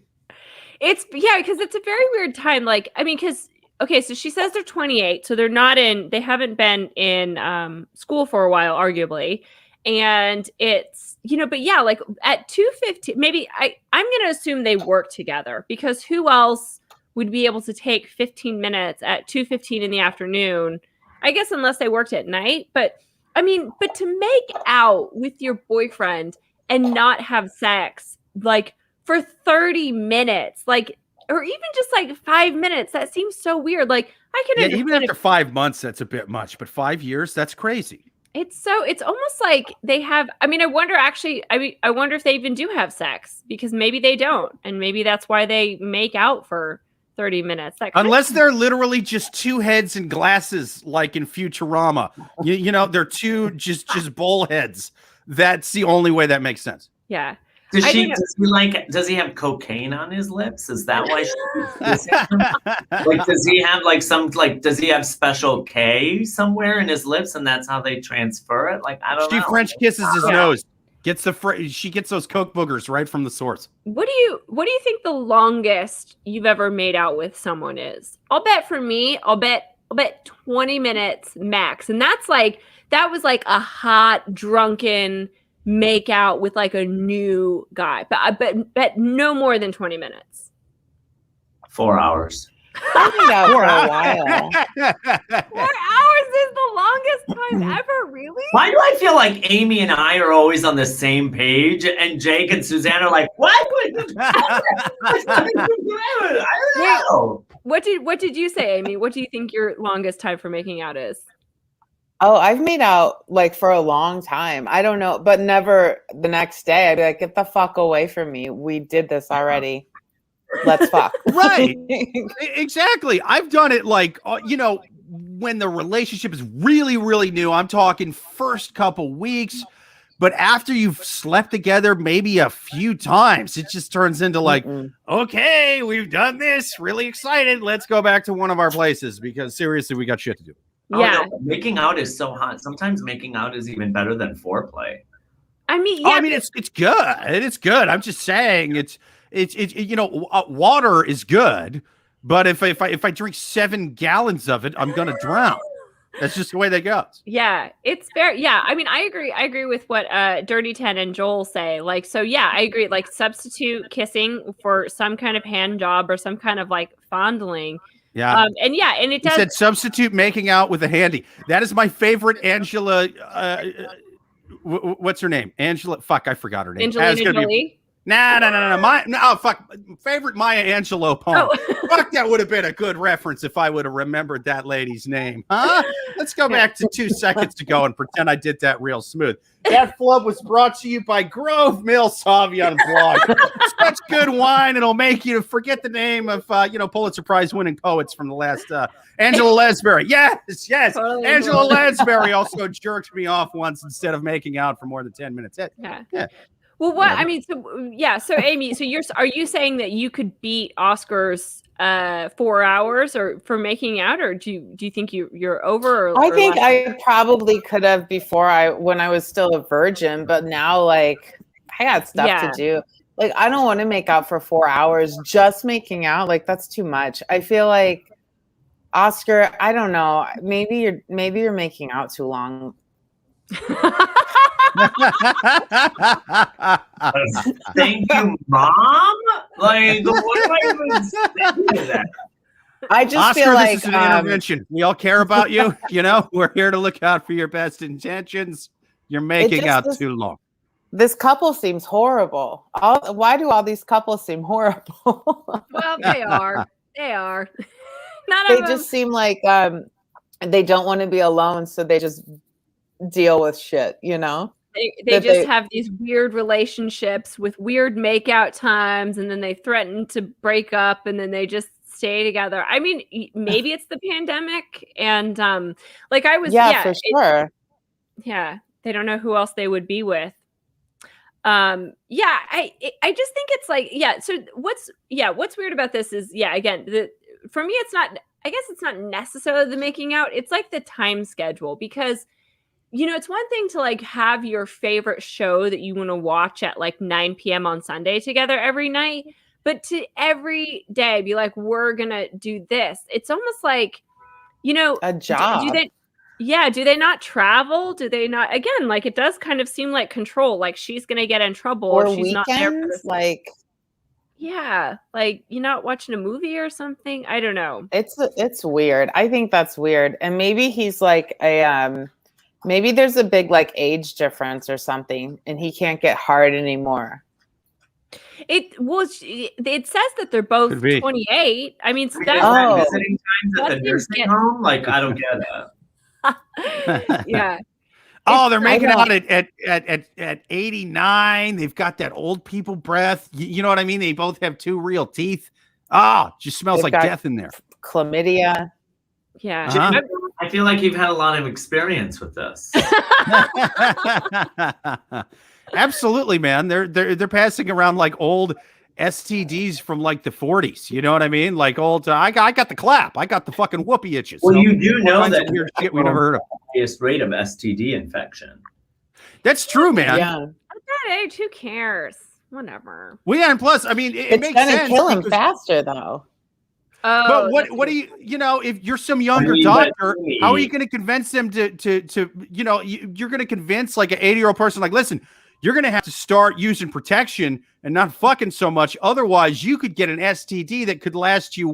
Because it's a very weird time. Like, I mean, because okay, so she says they're 28, so they haven't been in school for a while, arguably. And it's, you know, but yeah, like at 2:15, maybe I'm gonna assume they work together, because who else would be able to take 15 minutes at 2:15 in the afternoon? I guess unless they worked at night. But I mean, but to make out with your boyfriend and not have sex like for 30 minutes, like, or even just like 5 minutes, that seems so weird. Like, I can even after 5 months, that's a bit much, but 5 years, that's crazy. It's almost like they have, I wonder if they even do have sex, because maybe they don't. And maybe that's why they make out for 30 minutes. Unless they're literally just two heads and glasses, like in Futurama. You know, they're two just bowl heads. That's the only way that makes sense. Yeah. Does he have cocaine on his lips? Is that why like, does he have does he have special K somewhere in his lips, and that's how they transfer it? Like, I don't know. She French kisses his nose. She gets those coke boogers right from the source. What do you think the longest you've ever made out with someone is? I'll bet 20 minutes max. And that was like a hot, drunken make out with like a new guy. But I bet no more than 20 minutes. 4 hours. I think that for a while. 4 hours is the longest time ever, really? Why do I feel like Amy and I are always on the same page, and Jake and Suzanne are like, what? I don't know. What did you say, Amy? What do you think your longest time for making out is? Oh, I've made out like for a long time. I don't know, but never the next day. I'd be like, get the fuck away from me. We did this already. Let's fuck. Right. Exactly. I've done it like, you know, when the relationship is really, really new. I'm talking first couple weeks. But after you've slept together maybe a few times, it just turns into like, okay, we've done this. Really excited. Let's go back to one of our places, because seriously, we got shit to do. Yeah. Oh, no, making out is so hot. Sometimes making out is even better than foreplay. I mean, yeah. It's good. It's good. I'm just saying it's you know, water is good, but if I drink 7 gallons of it, I'm gonna drown. That's just the way that goes. Yeah, it's fair. Yeah, I mean, I agree with what Dirty 10 and Joel say. Like, so yeah, I agree. Like, substitute kissing for some kind of hand job or some kind of like fondling. Yeah. And it does. He said substitute making out with a handy. That is my favorite Angela. What's her name? Angela. Fuck, I forgot her name. Angelina Jolie. No. Fuck. Favorite Maya Angelou poem. Oh. Fuck, that would have been a good reference if I would have remembered that lady's name. Huh? Let's go back to 2 seconds ago and pretend I did that real smooth. That flub was brought to you by Grove Mill Sauvignon Blanc. Such good wine, it'll make you forget the name of Pulitzer Prize winning poets from the last Angela Lansbury. Yes. Totally. Angela Lansbury also jerked me off once instead of making out for more than 10 minutes. Yeah. Well, what I mean, so Amy, are you saying that you could beat Oscar's 4 hours or for making out, or do you think you're over? I think I probably could have when I was still a virgin, but now like I got stuff to do. Like, I don't want to make out for 4 hours. Just making out, like, that's too much. I feel like Oscar, I don't know. Maybe you're making out too long. Thank you, Mom. Like, what am I even saying to that? I just Oscar, feel like this is an intervention. We all care about you. We're here to look out for your best intentions. You're making out too long. This couple seems horrible. Why do all these couples seem horrible? Well, they are. They are. None They of them. just seem like they don't want to be alone, so they just deal with shit, They have these weird relationships with weird makeout times, and then they threaten to break up, and then they just stay together. I mean, maybe it's the pandemic, and for sure. They don't know who else they would be with. I just think it's like, so what's weird about this is, again, for me, it's not, I guess it's not necessarily the making out, it's like the time schedule, because it's one thing to like have your favorite show that you want to watch at like 9 p.m. on Sunday together every night, but to every day be like, we're gonna do this. It's almost like, a job. Do they not travel? Do they not? Again, like it does kind of seem like control. Like she's gonna get in trouble or if she's weekends, not there. Like you're not watching a movie or something. I don't know. It's weird. I think that's weird. And maybe he's like maybe there's a big like age difference or something, and he can't get hard anymore. It says that they're both 28. I mean, visiting times at the nursing home. Like I don't get it. Yeah. Oh, they're making out at 89. They've got that old people breath. You know what I mean? They both have two real teeth. Just smells like death in there. Chlamydia. Yeah. Uh-huh. I feel like you've had a lot of experience with this. Absolutely, man. They're passing around like old STDs from like the 40s. You know what I mean? Like old. I got the clap. I got the fucking whoopee itches. Well, you do know that weird shit we never heard of. Highest rate of STD infection. That's true, man. Yeah. At that age, who cares? Whatever. Well, yeah, and plus, I mean, it makes sense. It's gonna kill him faster, though. Oh, but what do you if you're some younger doctor, how are you going to convince them to you're going to convince like an 80-year-old person, like, listen, you're going to have to start using protection and not fucking so much. Otherwise, you could get an STD that could last you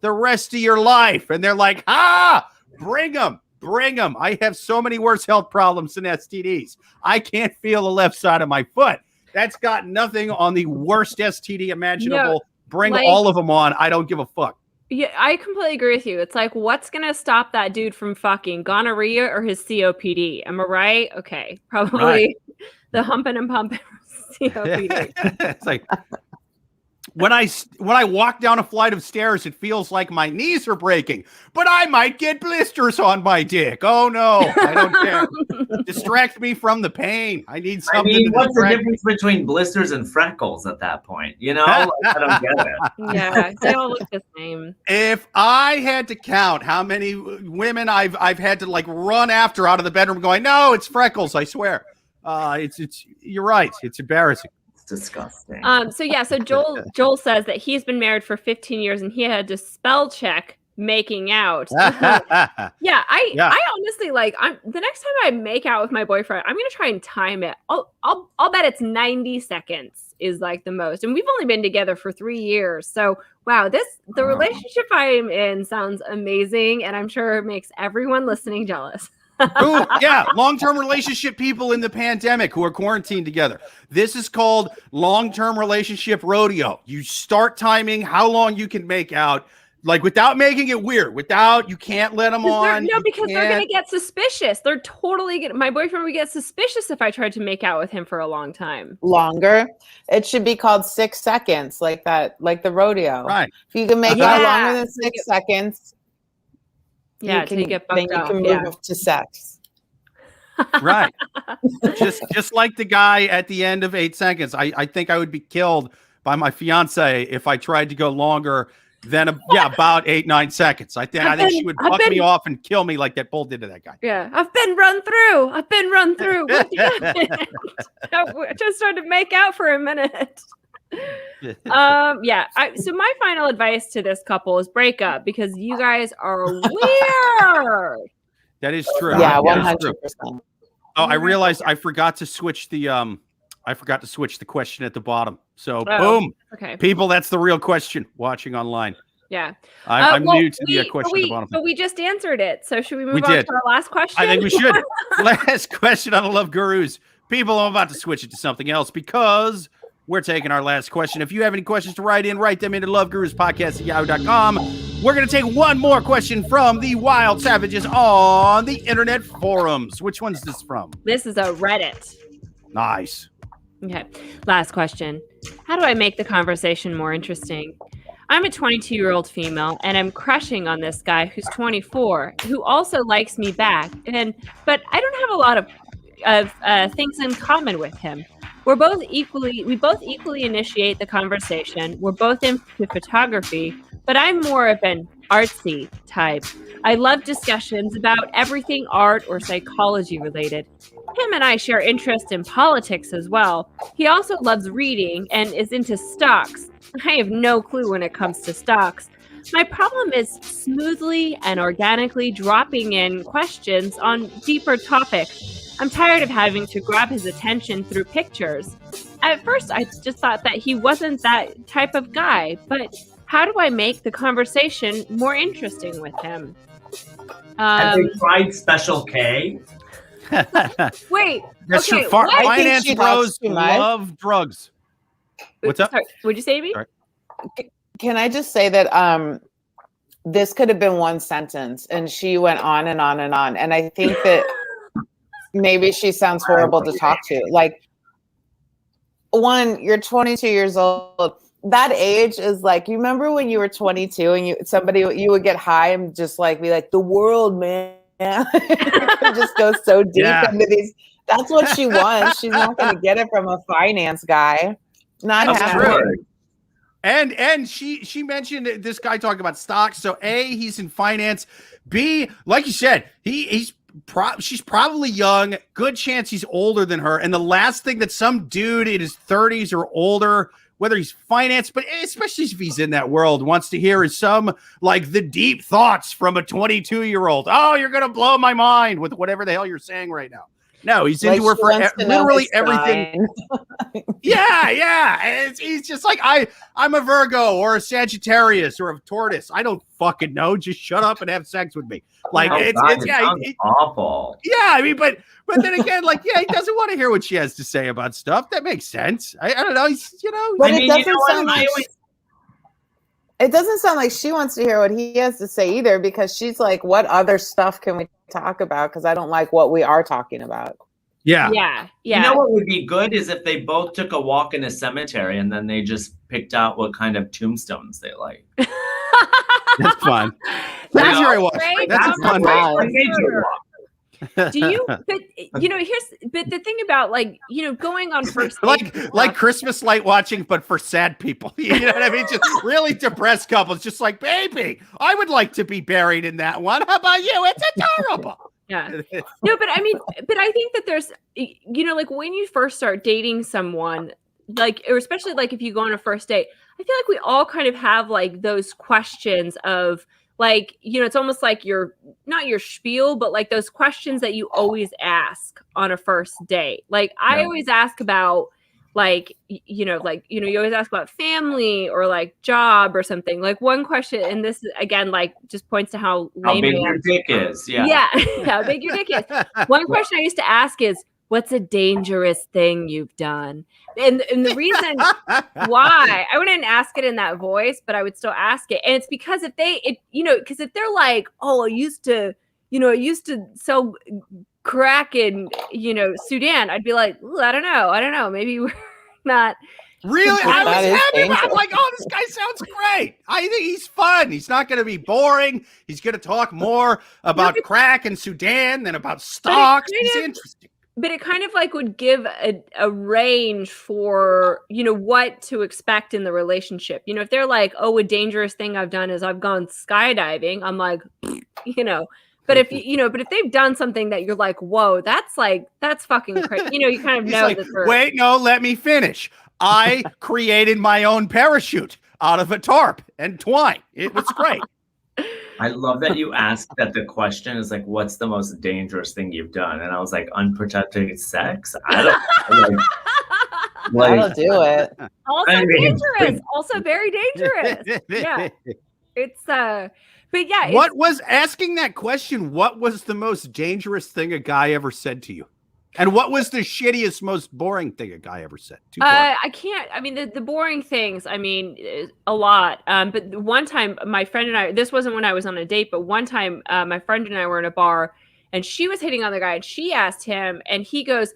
the rest of your life. And they're like, bring them. I have so many worse health problems than STDs. I can't feel the left side of my foot. That's got nothing on the worst STD imaginable. No. Bring all of them on. I don't give a fuck. Yeah, I completely agree with you. It's like, what's going to stop that dude from fucking gonorrhea or his COPD? Am I right? Okay. Probably the humping and pumping COPD. It's like, when I walk down a flight of stairs, it feels like my knees are breaking, but I might get blisters on my dick. Oh no, I don't care. Distract me from the pain. I need something. I mean, what's the difference between blisters and freckles at that point? Like, I don't get it. Yeah, they all look the same. If I had to count how many women I've had to like run after out of the bedroom, going, no, it's freckles. I swear. It's you're right. It's embarrassing. Disgusting. So Joel says that he's been married for 15 years and he had to spell check making out. I honestly the next time I make out with my boyfriend, I'm gonna try and time it. I'll bet it's 90 seconds is like the most, and we've only been together for 3 years. So wow, the relationship I'm in sounds amazing, and I'm sure it makes everyone listening jealous. Ooh, yeah, long-term relationship people in the pandemic who are quarantined together. This is called long-term relationship rodeo. You start timing how long you can make out, like without making it weird. You can't let them on. Because they're going to get suspicious. They're totally my boyfriend would get suspicious if I tried to make out with him for a long time. Longer. It should be called 6 seconds, like that, like the rodeo. Right. If you can make out longer than 6 seconds. Yeah, you get then you can move to sex. Right. just like the guy at the end of 8 seconds. I think I would be killed by my fiance if I tried to go longer than about 8-9 seconts. I think she would fuck me off and kill me like that bull did to that guy. Yeah, I've been run through. What do you I just started to make out for a minute. So my final advice to this couple is break up, because you guys are weird. That is true. Yeah, 100%. Oh, I realized I forgot to switch the question at the bottom. So boom. Okay. People, that's the real question watching online. Yeah. I'm Well, new to the question at the bottom. But we just answered it. So should we move We on did. to our last question? I think we should. Last question on the Love Gurus. People, I'm about to switch it to something else because we're taking our last question. If you have any questions to write them into loveguruspodcast@yahoo.com. We're going to take one more question from the wild savages on the internet forums. Which one's this from? This is a Reddit. Nice. Okay. Last question. How do I make the conversation more interesting? I'm a 22-year-old female, and I'm crushing on this guy who's 24, who also likes me back. But I don't have a lot of things in common with him. We both equally initiate the conversation. We're both into photography, but I'm more of an artsy type. I love discussions about everything art or psychology related. Him and I share interest in politics as well. He also loves reading and is into stocks. I have no clue when it comes to stocks. My problem is smoothly and organically dropping in questions on deeper topics. I'm tired of having to grab his attention through pictures. At first, I just thought that he wasn't that type of guy, but how do I make the conversation more interesting with him? Have they tried Special K? Wait, That's okay, true. what? Finance she bros talks too much. love drugs. What's up? Sorry, would you say me? Sorry. Can I just say that this could have been one sentence, and she went on and on and on. And I think that maybe she sounds horrible to talk to. Like, one, you're 22 years old. That age is like, you remember when you were 22 and you would get high and just like be like, the world, man. It just goes so deep into these. That's what she wants. She's not going to get it from a finance guy. Not That's happening. true. And she mentioned this guy talking about stocks. So A, he's in finance. B, like you said, she's probably young. Good chance he's older than her. And the last thing that some dude in his 30s or older, whether he's finance, but especially if he's in that world, wants to hear is some like the deep thoughts from a 22-year-old. Oh, you're gonna blow my mind with whatever the hell you're saying right now. No, he's into her for literally everything. Yeah. And he's just like, I'm a Virgo or a Sagittarius or a tortoise. I don't fucking know. Just shut up and have sex with me. Like it's awful. Yeah, I mean, but then again, like, yeah, he doesn't want to hear what she has to say about stuff. That makes sense. I don't know. He's, But it doesn't sound like she wants to hear what he has to say either, because she's like, what other stuff can we talk about? Because I don't like what we are talking about. Yeah. You know what would be good is if they both took a walk in a cemetery and then they just picked out what kind of tombstones they like. That's fun. That's your walk. That's a fun walk. Do you? But but the thing about going on first like Christmas light watching, but for sad people. You know what I mean? Just really depressed couples. Just like, baby, I would like to be buried in that one. How about you? It's adorable. Yeah. No, but I mean, but I think that there's, like when you first start dating someone, or especially like if you go on a first date, I feel like we all kind of have like those questions of like, it's almost like not your spiel, but like those questions that you always ask on a first date. Like I always ask about you always ask about family or like job or something. Like one question, and this again, like just points to how big your dick is. Yeah. How big your dick is. One question I used to ask is, what's a dangerous thing you've done? And the reason why I wouldn't ask it in that voice, but I would still ask it. And it's because if they're like, oh, I used to sell crack in, Sudan, I'd be like, I don't know. Maybe we're not. Really? I was happy. I'm like, oh, this guy sounds great. I think he's fun. He's not going to be boring. He's going to talk more about crack in Sudan than about stocks. He's interesting. But it kind of like would give a range for, what to expect in the relationship. If they're like, oh, a dangerous thing I've done is I've gone skydiving. I'm like, but if they've done something that you're like, whoa, that's fucking crazy. You kind of know that they're. Wait, no, let me finish. I created my own parachute out of a tarp and twine. It was great. I love that you asked that the question is like, what's the most dangerous thing you've done? And I was like, unprotected sex? I don't I'll do it. Also dangerous. Also very dangerous. Yeah. It's but yeah. What was asking that question? What was the most dangerous thing a guy ever said to you? And what was the shittiest, most boring thing a guy ever said? I can't. I mean, the boring things. I mean, a lot. But one time, my friend and I. This wasn't when I was on a date, but one time, my friend and I were in a bar, and she was hitting on the guy, and she asked him, and he goes,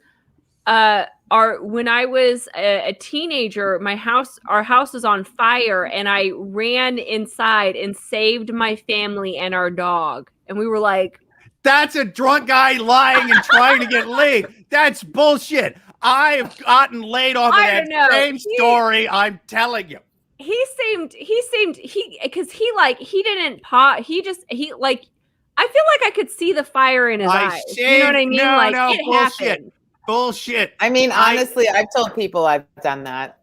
when I was a teenager, our house was on fire, and I ran inside and saved my family and our dog." And we were like, that's a drunk guy lying and trying to get laid. That's bullshit. I've gotten laid off of that same story. I'm telling you. Because he didn't pause. He like, I feel like I could see the fire in his eyes. You know what I mean? No, it bullshit. happened. Bullshit. I mean, honestly, I've told people I've done that.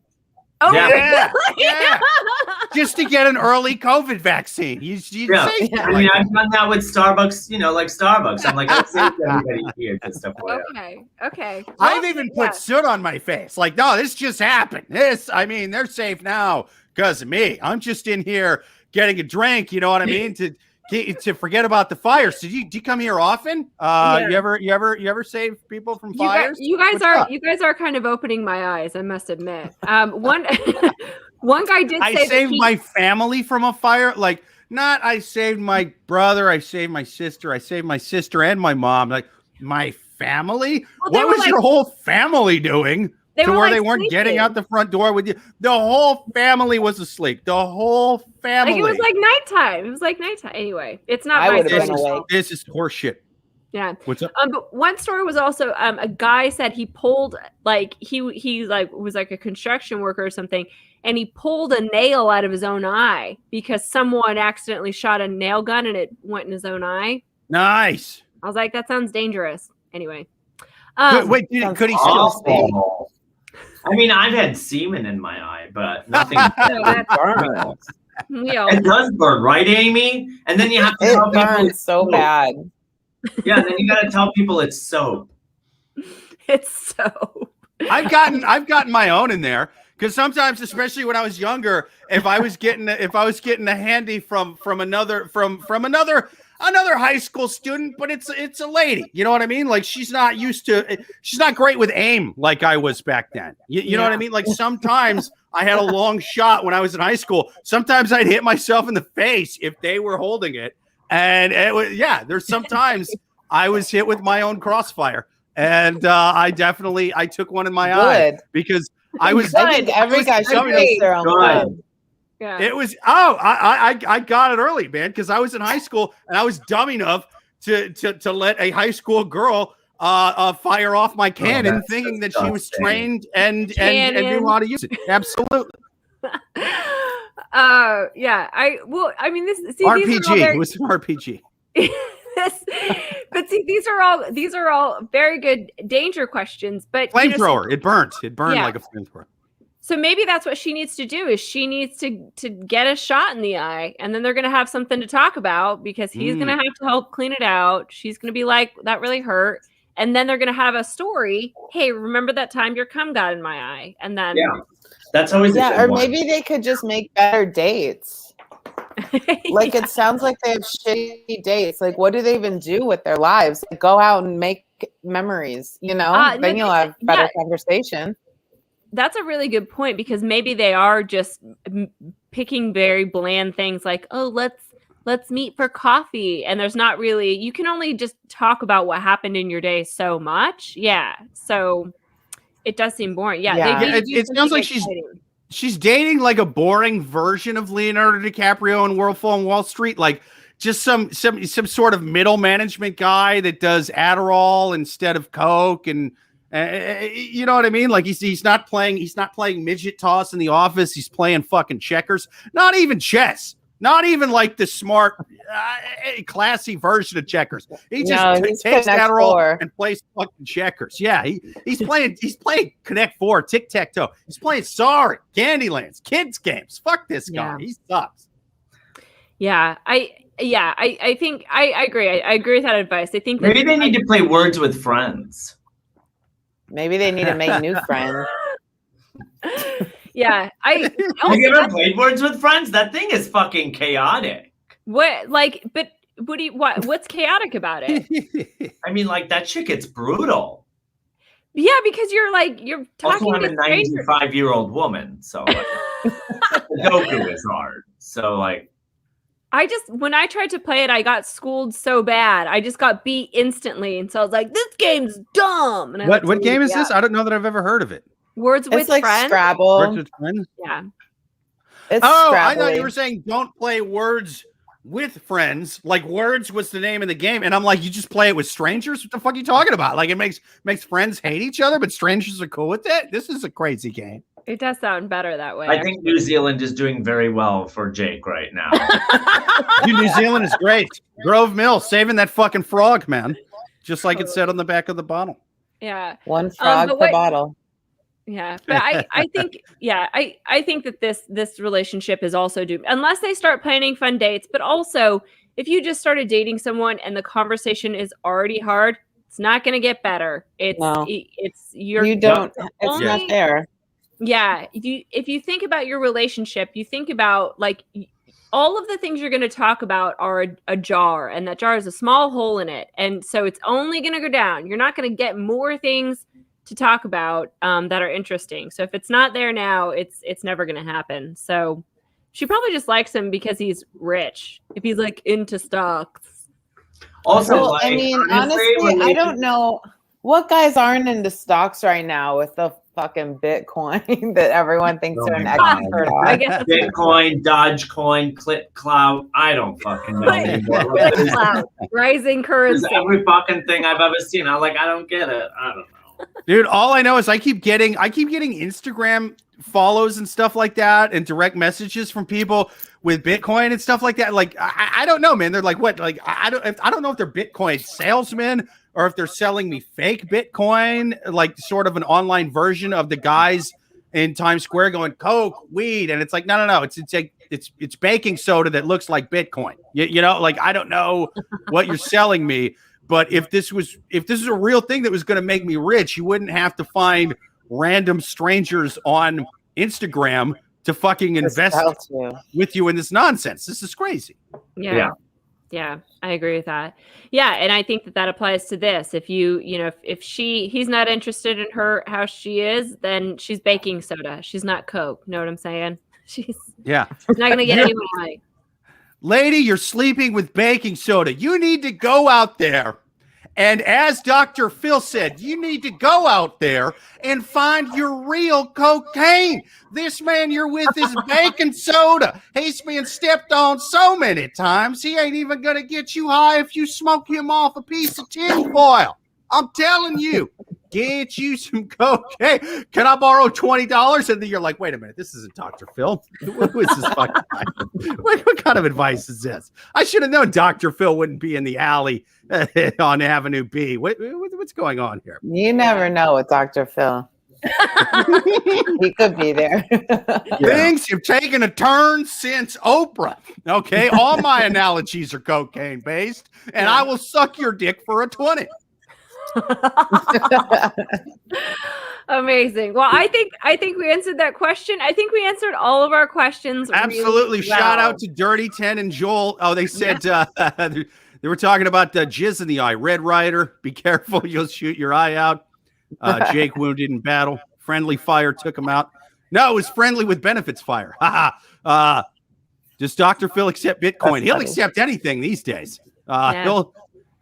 Oh, yeah. Just to get an early COVID vaccine. You say I mean, I've done that with Starbucks, like Starbucks. I'm like, I'll save everybody here. Just Okay. Well, I've even put soot on my face. Like, no, this just happened. They're safe now because of me. I'm just in here getting a drink, you know what I mean? To forget about the fire. So do you come here often? You ever save people from fires? You guys are kind of opening my eyes, I must admit. One guy did say I saved my family from a fire. Like, not I saved my brother, I saved my sister and my mom. Like, my family? What was your whole family doing? They weren't sleeping. Getting out the front door with you. The whole family was asleep. The whole family. It was like nighttime. Anyway, it's not my story. This is horseshit. Yeah. What's up? But one story was also a guy said he pulled he was like a construction worker or something, and he pulled a nail out of his own eye because someone accidentally shot a nail gun and it went in his own eye. Nice. I was like, that sounds dangerous. Anyway. Could he still stay? I mean, I've had semen in my eye, but nothing. It does burn, right, Amy? And then you have to tell people it's so bad. Yeah, and then you got to tell people it's soap. It's soap. I've gotten my own in there because sometimes, especially when I was younger, if I was getting a handy from another high school student, but it's a lady, you know what I mean? Like, she's not great with aim like I was back then. You know what I mean? Like, sometimes I had a long shot when I was in high school. Sometimes I'd hit myself in the face if they were holding it. And there's sometimes I was hit with my own crossfire. And I took one in my eye because I think every guy should take their own blood. Yeah. It was I got it early, man, because I was in high school and I was dumb enough to let a high school girl fire off my cannon, thinking that she was trained and knew how to use it. Absolutely. RPG. It was an RPG. But see, these are all very good danger questions. But flamethrower, it burned like a flamethrower. So maybe that's what she needs to do. Is she needs to get a shot in the eye, and then they're going to have something to talk about because he's going to have to help clean it out. She's going to be like, "That really hurt," and then they're going to have a story. Hey, remember that time your cum got in my eye? And then that's always or maybe they could just make better dates. Like, it sounds like they have shitty dates. Like, what do they even do with their lives? Like, go out and make memories. Then you'll have better conversation. That's a really good point, because maybe they are just picking very bland things like, oh, let's meet for coffee. And there's not really, you can only just talk about what happened in your day so much. Yeah. So it does seem boring. Yeah. It sounds like she's dating like a boring version of Leonardo DiCaprio in Wolf on Wall Street. Like, just some sort of middle management guy that does Adderall instead of Coke, and you know what I mean? Like, he's not playing midget toss in the office. He's playing fucking checkers. Not even chess. Not even like the smart, classy version of checkers. He just takes Adderall and plays fucking checkers. Yeah, he's playing Connect Four, Tic Tac Toe. He's playing Sorry, Candylands, kids games. Fuck this guy. He sucks. Yeah, I think I agree. I agree with that advice. I think maybe they need to play Words with Friends. Maybe they need to make new friends. Yeah, Have you ever played Words with Friends? That thing is fucking chaotic. What's chaotic about it? I mean, like that shit gets brutal. Yeah, because you're talking Also, I'm to a 95-year-old woman, so like, Goku is hard. So like, when I tried to play it, I got schooled so bad. I just got beat instantly, and so I was like, "This game's dumb." And what game is this? I don't know that I've ever heard of it. Words with like Friends. Scrabble. Words with Friends. Yeah. It's I thought you were saying don't play Words with Friends. Like Words was the name of the game, and I'm like, you just play it with strangers? What the fuck are you talking about? Like it makes friends hate each other, but strangers are cool with it. This is a crazy game. It does sound better that way. I think New Zealand is doing very well for Jake right now. Dude, New Zealand is great. Grove Mill saving that fucking frog, man. Just like it said on the back of the bottle. Yeah. One frog per bottle. Yeah, but I think I think that this relationship is also doomed unless they start planning fun dates. But also, if you just started dating someone and the conversation is already hard, it's not going to get better. It's not there. Yeah, if you think about your relationship, you think about like all of the things you're going to talk about are a jar, and that jar has a small hole in it, and so it's only going to go down. You're not going to get more things to talk about that are interesting. So if it's not there now, it's never going to happen. So she probably just likes him because he's rich. If he's like into stocks. Also, I mean, honestly, I don't know what guys aren't into stocks right now with the fucking Bitcoin that everyone thinks are an expert on. I guess Bitcoin, Dogecoin, Clip Cloud. I don't fucking know anymore. Cloud, rising currency. Every fucking thing I've ever seen. I'm like, I don't get it. I don't know. Dude, all I know is I keep getting Instagram follows and stuff like that, and direct messages from people with Bitcoin and stuff like that. Like, I don't know, man. They're like, what? Like, I don't know if they're Bitcoin salesmen or if they're selling me fake Bitcoin, like sort of an online version of the guys in Times Square going coke, weed, and it's like, no. It's baking soda that looks like Bitcoin. You know, like I don't know what you're selling me. But if this was a real thing that was going to make me rich, you wouldn't have to find random strangers on Instagram to fucking invest with you in this nonsense. This is crazy. Yeah, I agree with that. Yeah, and I think that applies to this. If if he's not interested in her how she is, then she's baking soda. She's not Coke. Know what I'm saying? She's not going to get any money. Lady, you're sleeping with baking soda. You need to go out there. And as Dr. Phil said, you need to go out there and find your real cocaine. This man you're with is baking soda. He's been stepped on so many times, he ain't even going to get you high if you smoke him off a piece of tin foil. I'm telling you. Get you some cocaine. Can I borrow $20? And then you're like, wait a minute, this isn't Dr. Phil. Who is this fucking guy? Like, what kind of advice is this? I should have known Dr. Phil wouldn't be in the alley on Avenue B. What's going on here? You never know with Dr. Phil. He could be there. Things have taken a turn since Oprah. Okay, all my analogies are cocaine based, and I will suck your dick for a 20. Amazing. Well, I think we answered that question. I think we answered all of our questions. Absolutely. Really well. Shout out to Dirty 10 and Joel. Oh, they said they were talking about jizz in the eye. Red Rider, be careful, you'll shoot your eye out. Jake wounded in battle. Friendly fire took him out. No, it was friendly with benefits fire. Does Dr. Phil accept Bitcoin? He'll accept anything these days.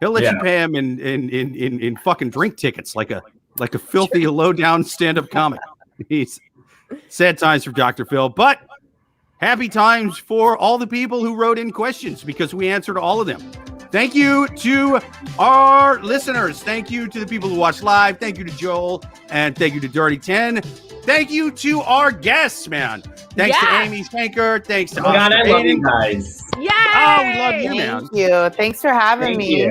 He'll let you pay him in fucking drink tickets, like a filthy low down stand up comic. He's sad times for Dr. Phil, but happy times for all the people who wrote in questions because we answered all of them. Thank you to our listeners. Thank you to the people who watched live. Thank you to Joel, and thank you to Dirty 10. Thank you to our guests, man. Thanks to Amy Shanker. Thanks to Aydin, guys. Yay! Oh, we love you, man. Thank you. Thanks for having me.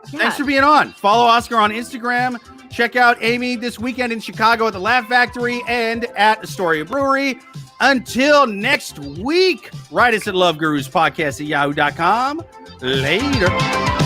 Thanks for being on. Follow Oscar on Instagram. Check out Amy this weekend in Chicago at the Laugh Factory and at Astoria Brewery. Until next week, write us at loveguruspodcast@yahoo.com. Later.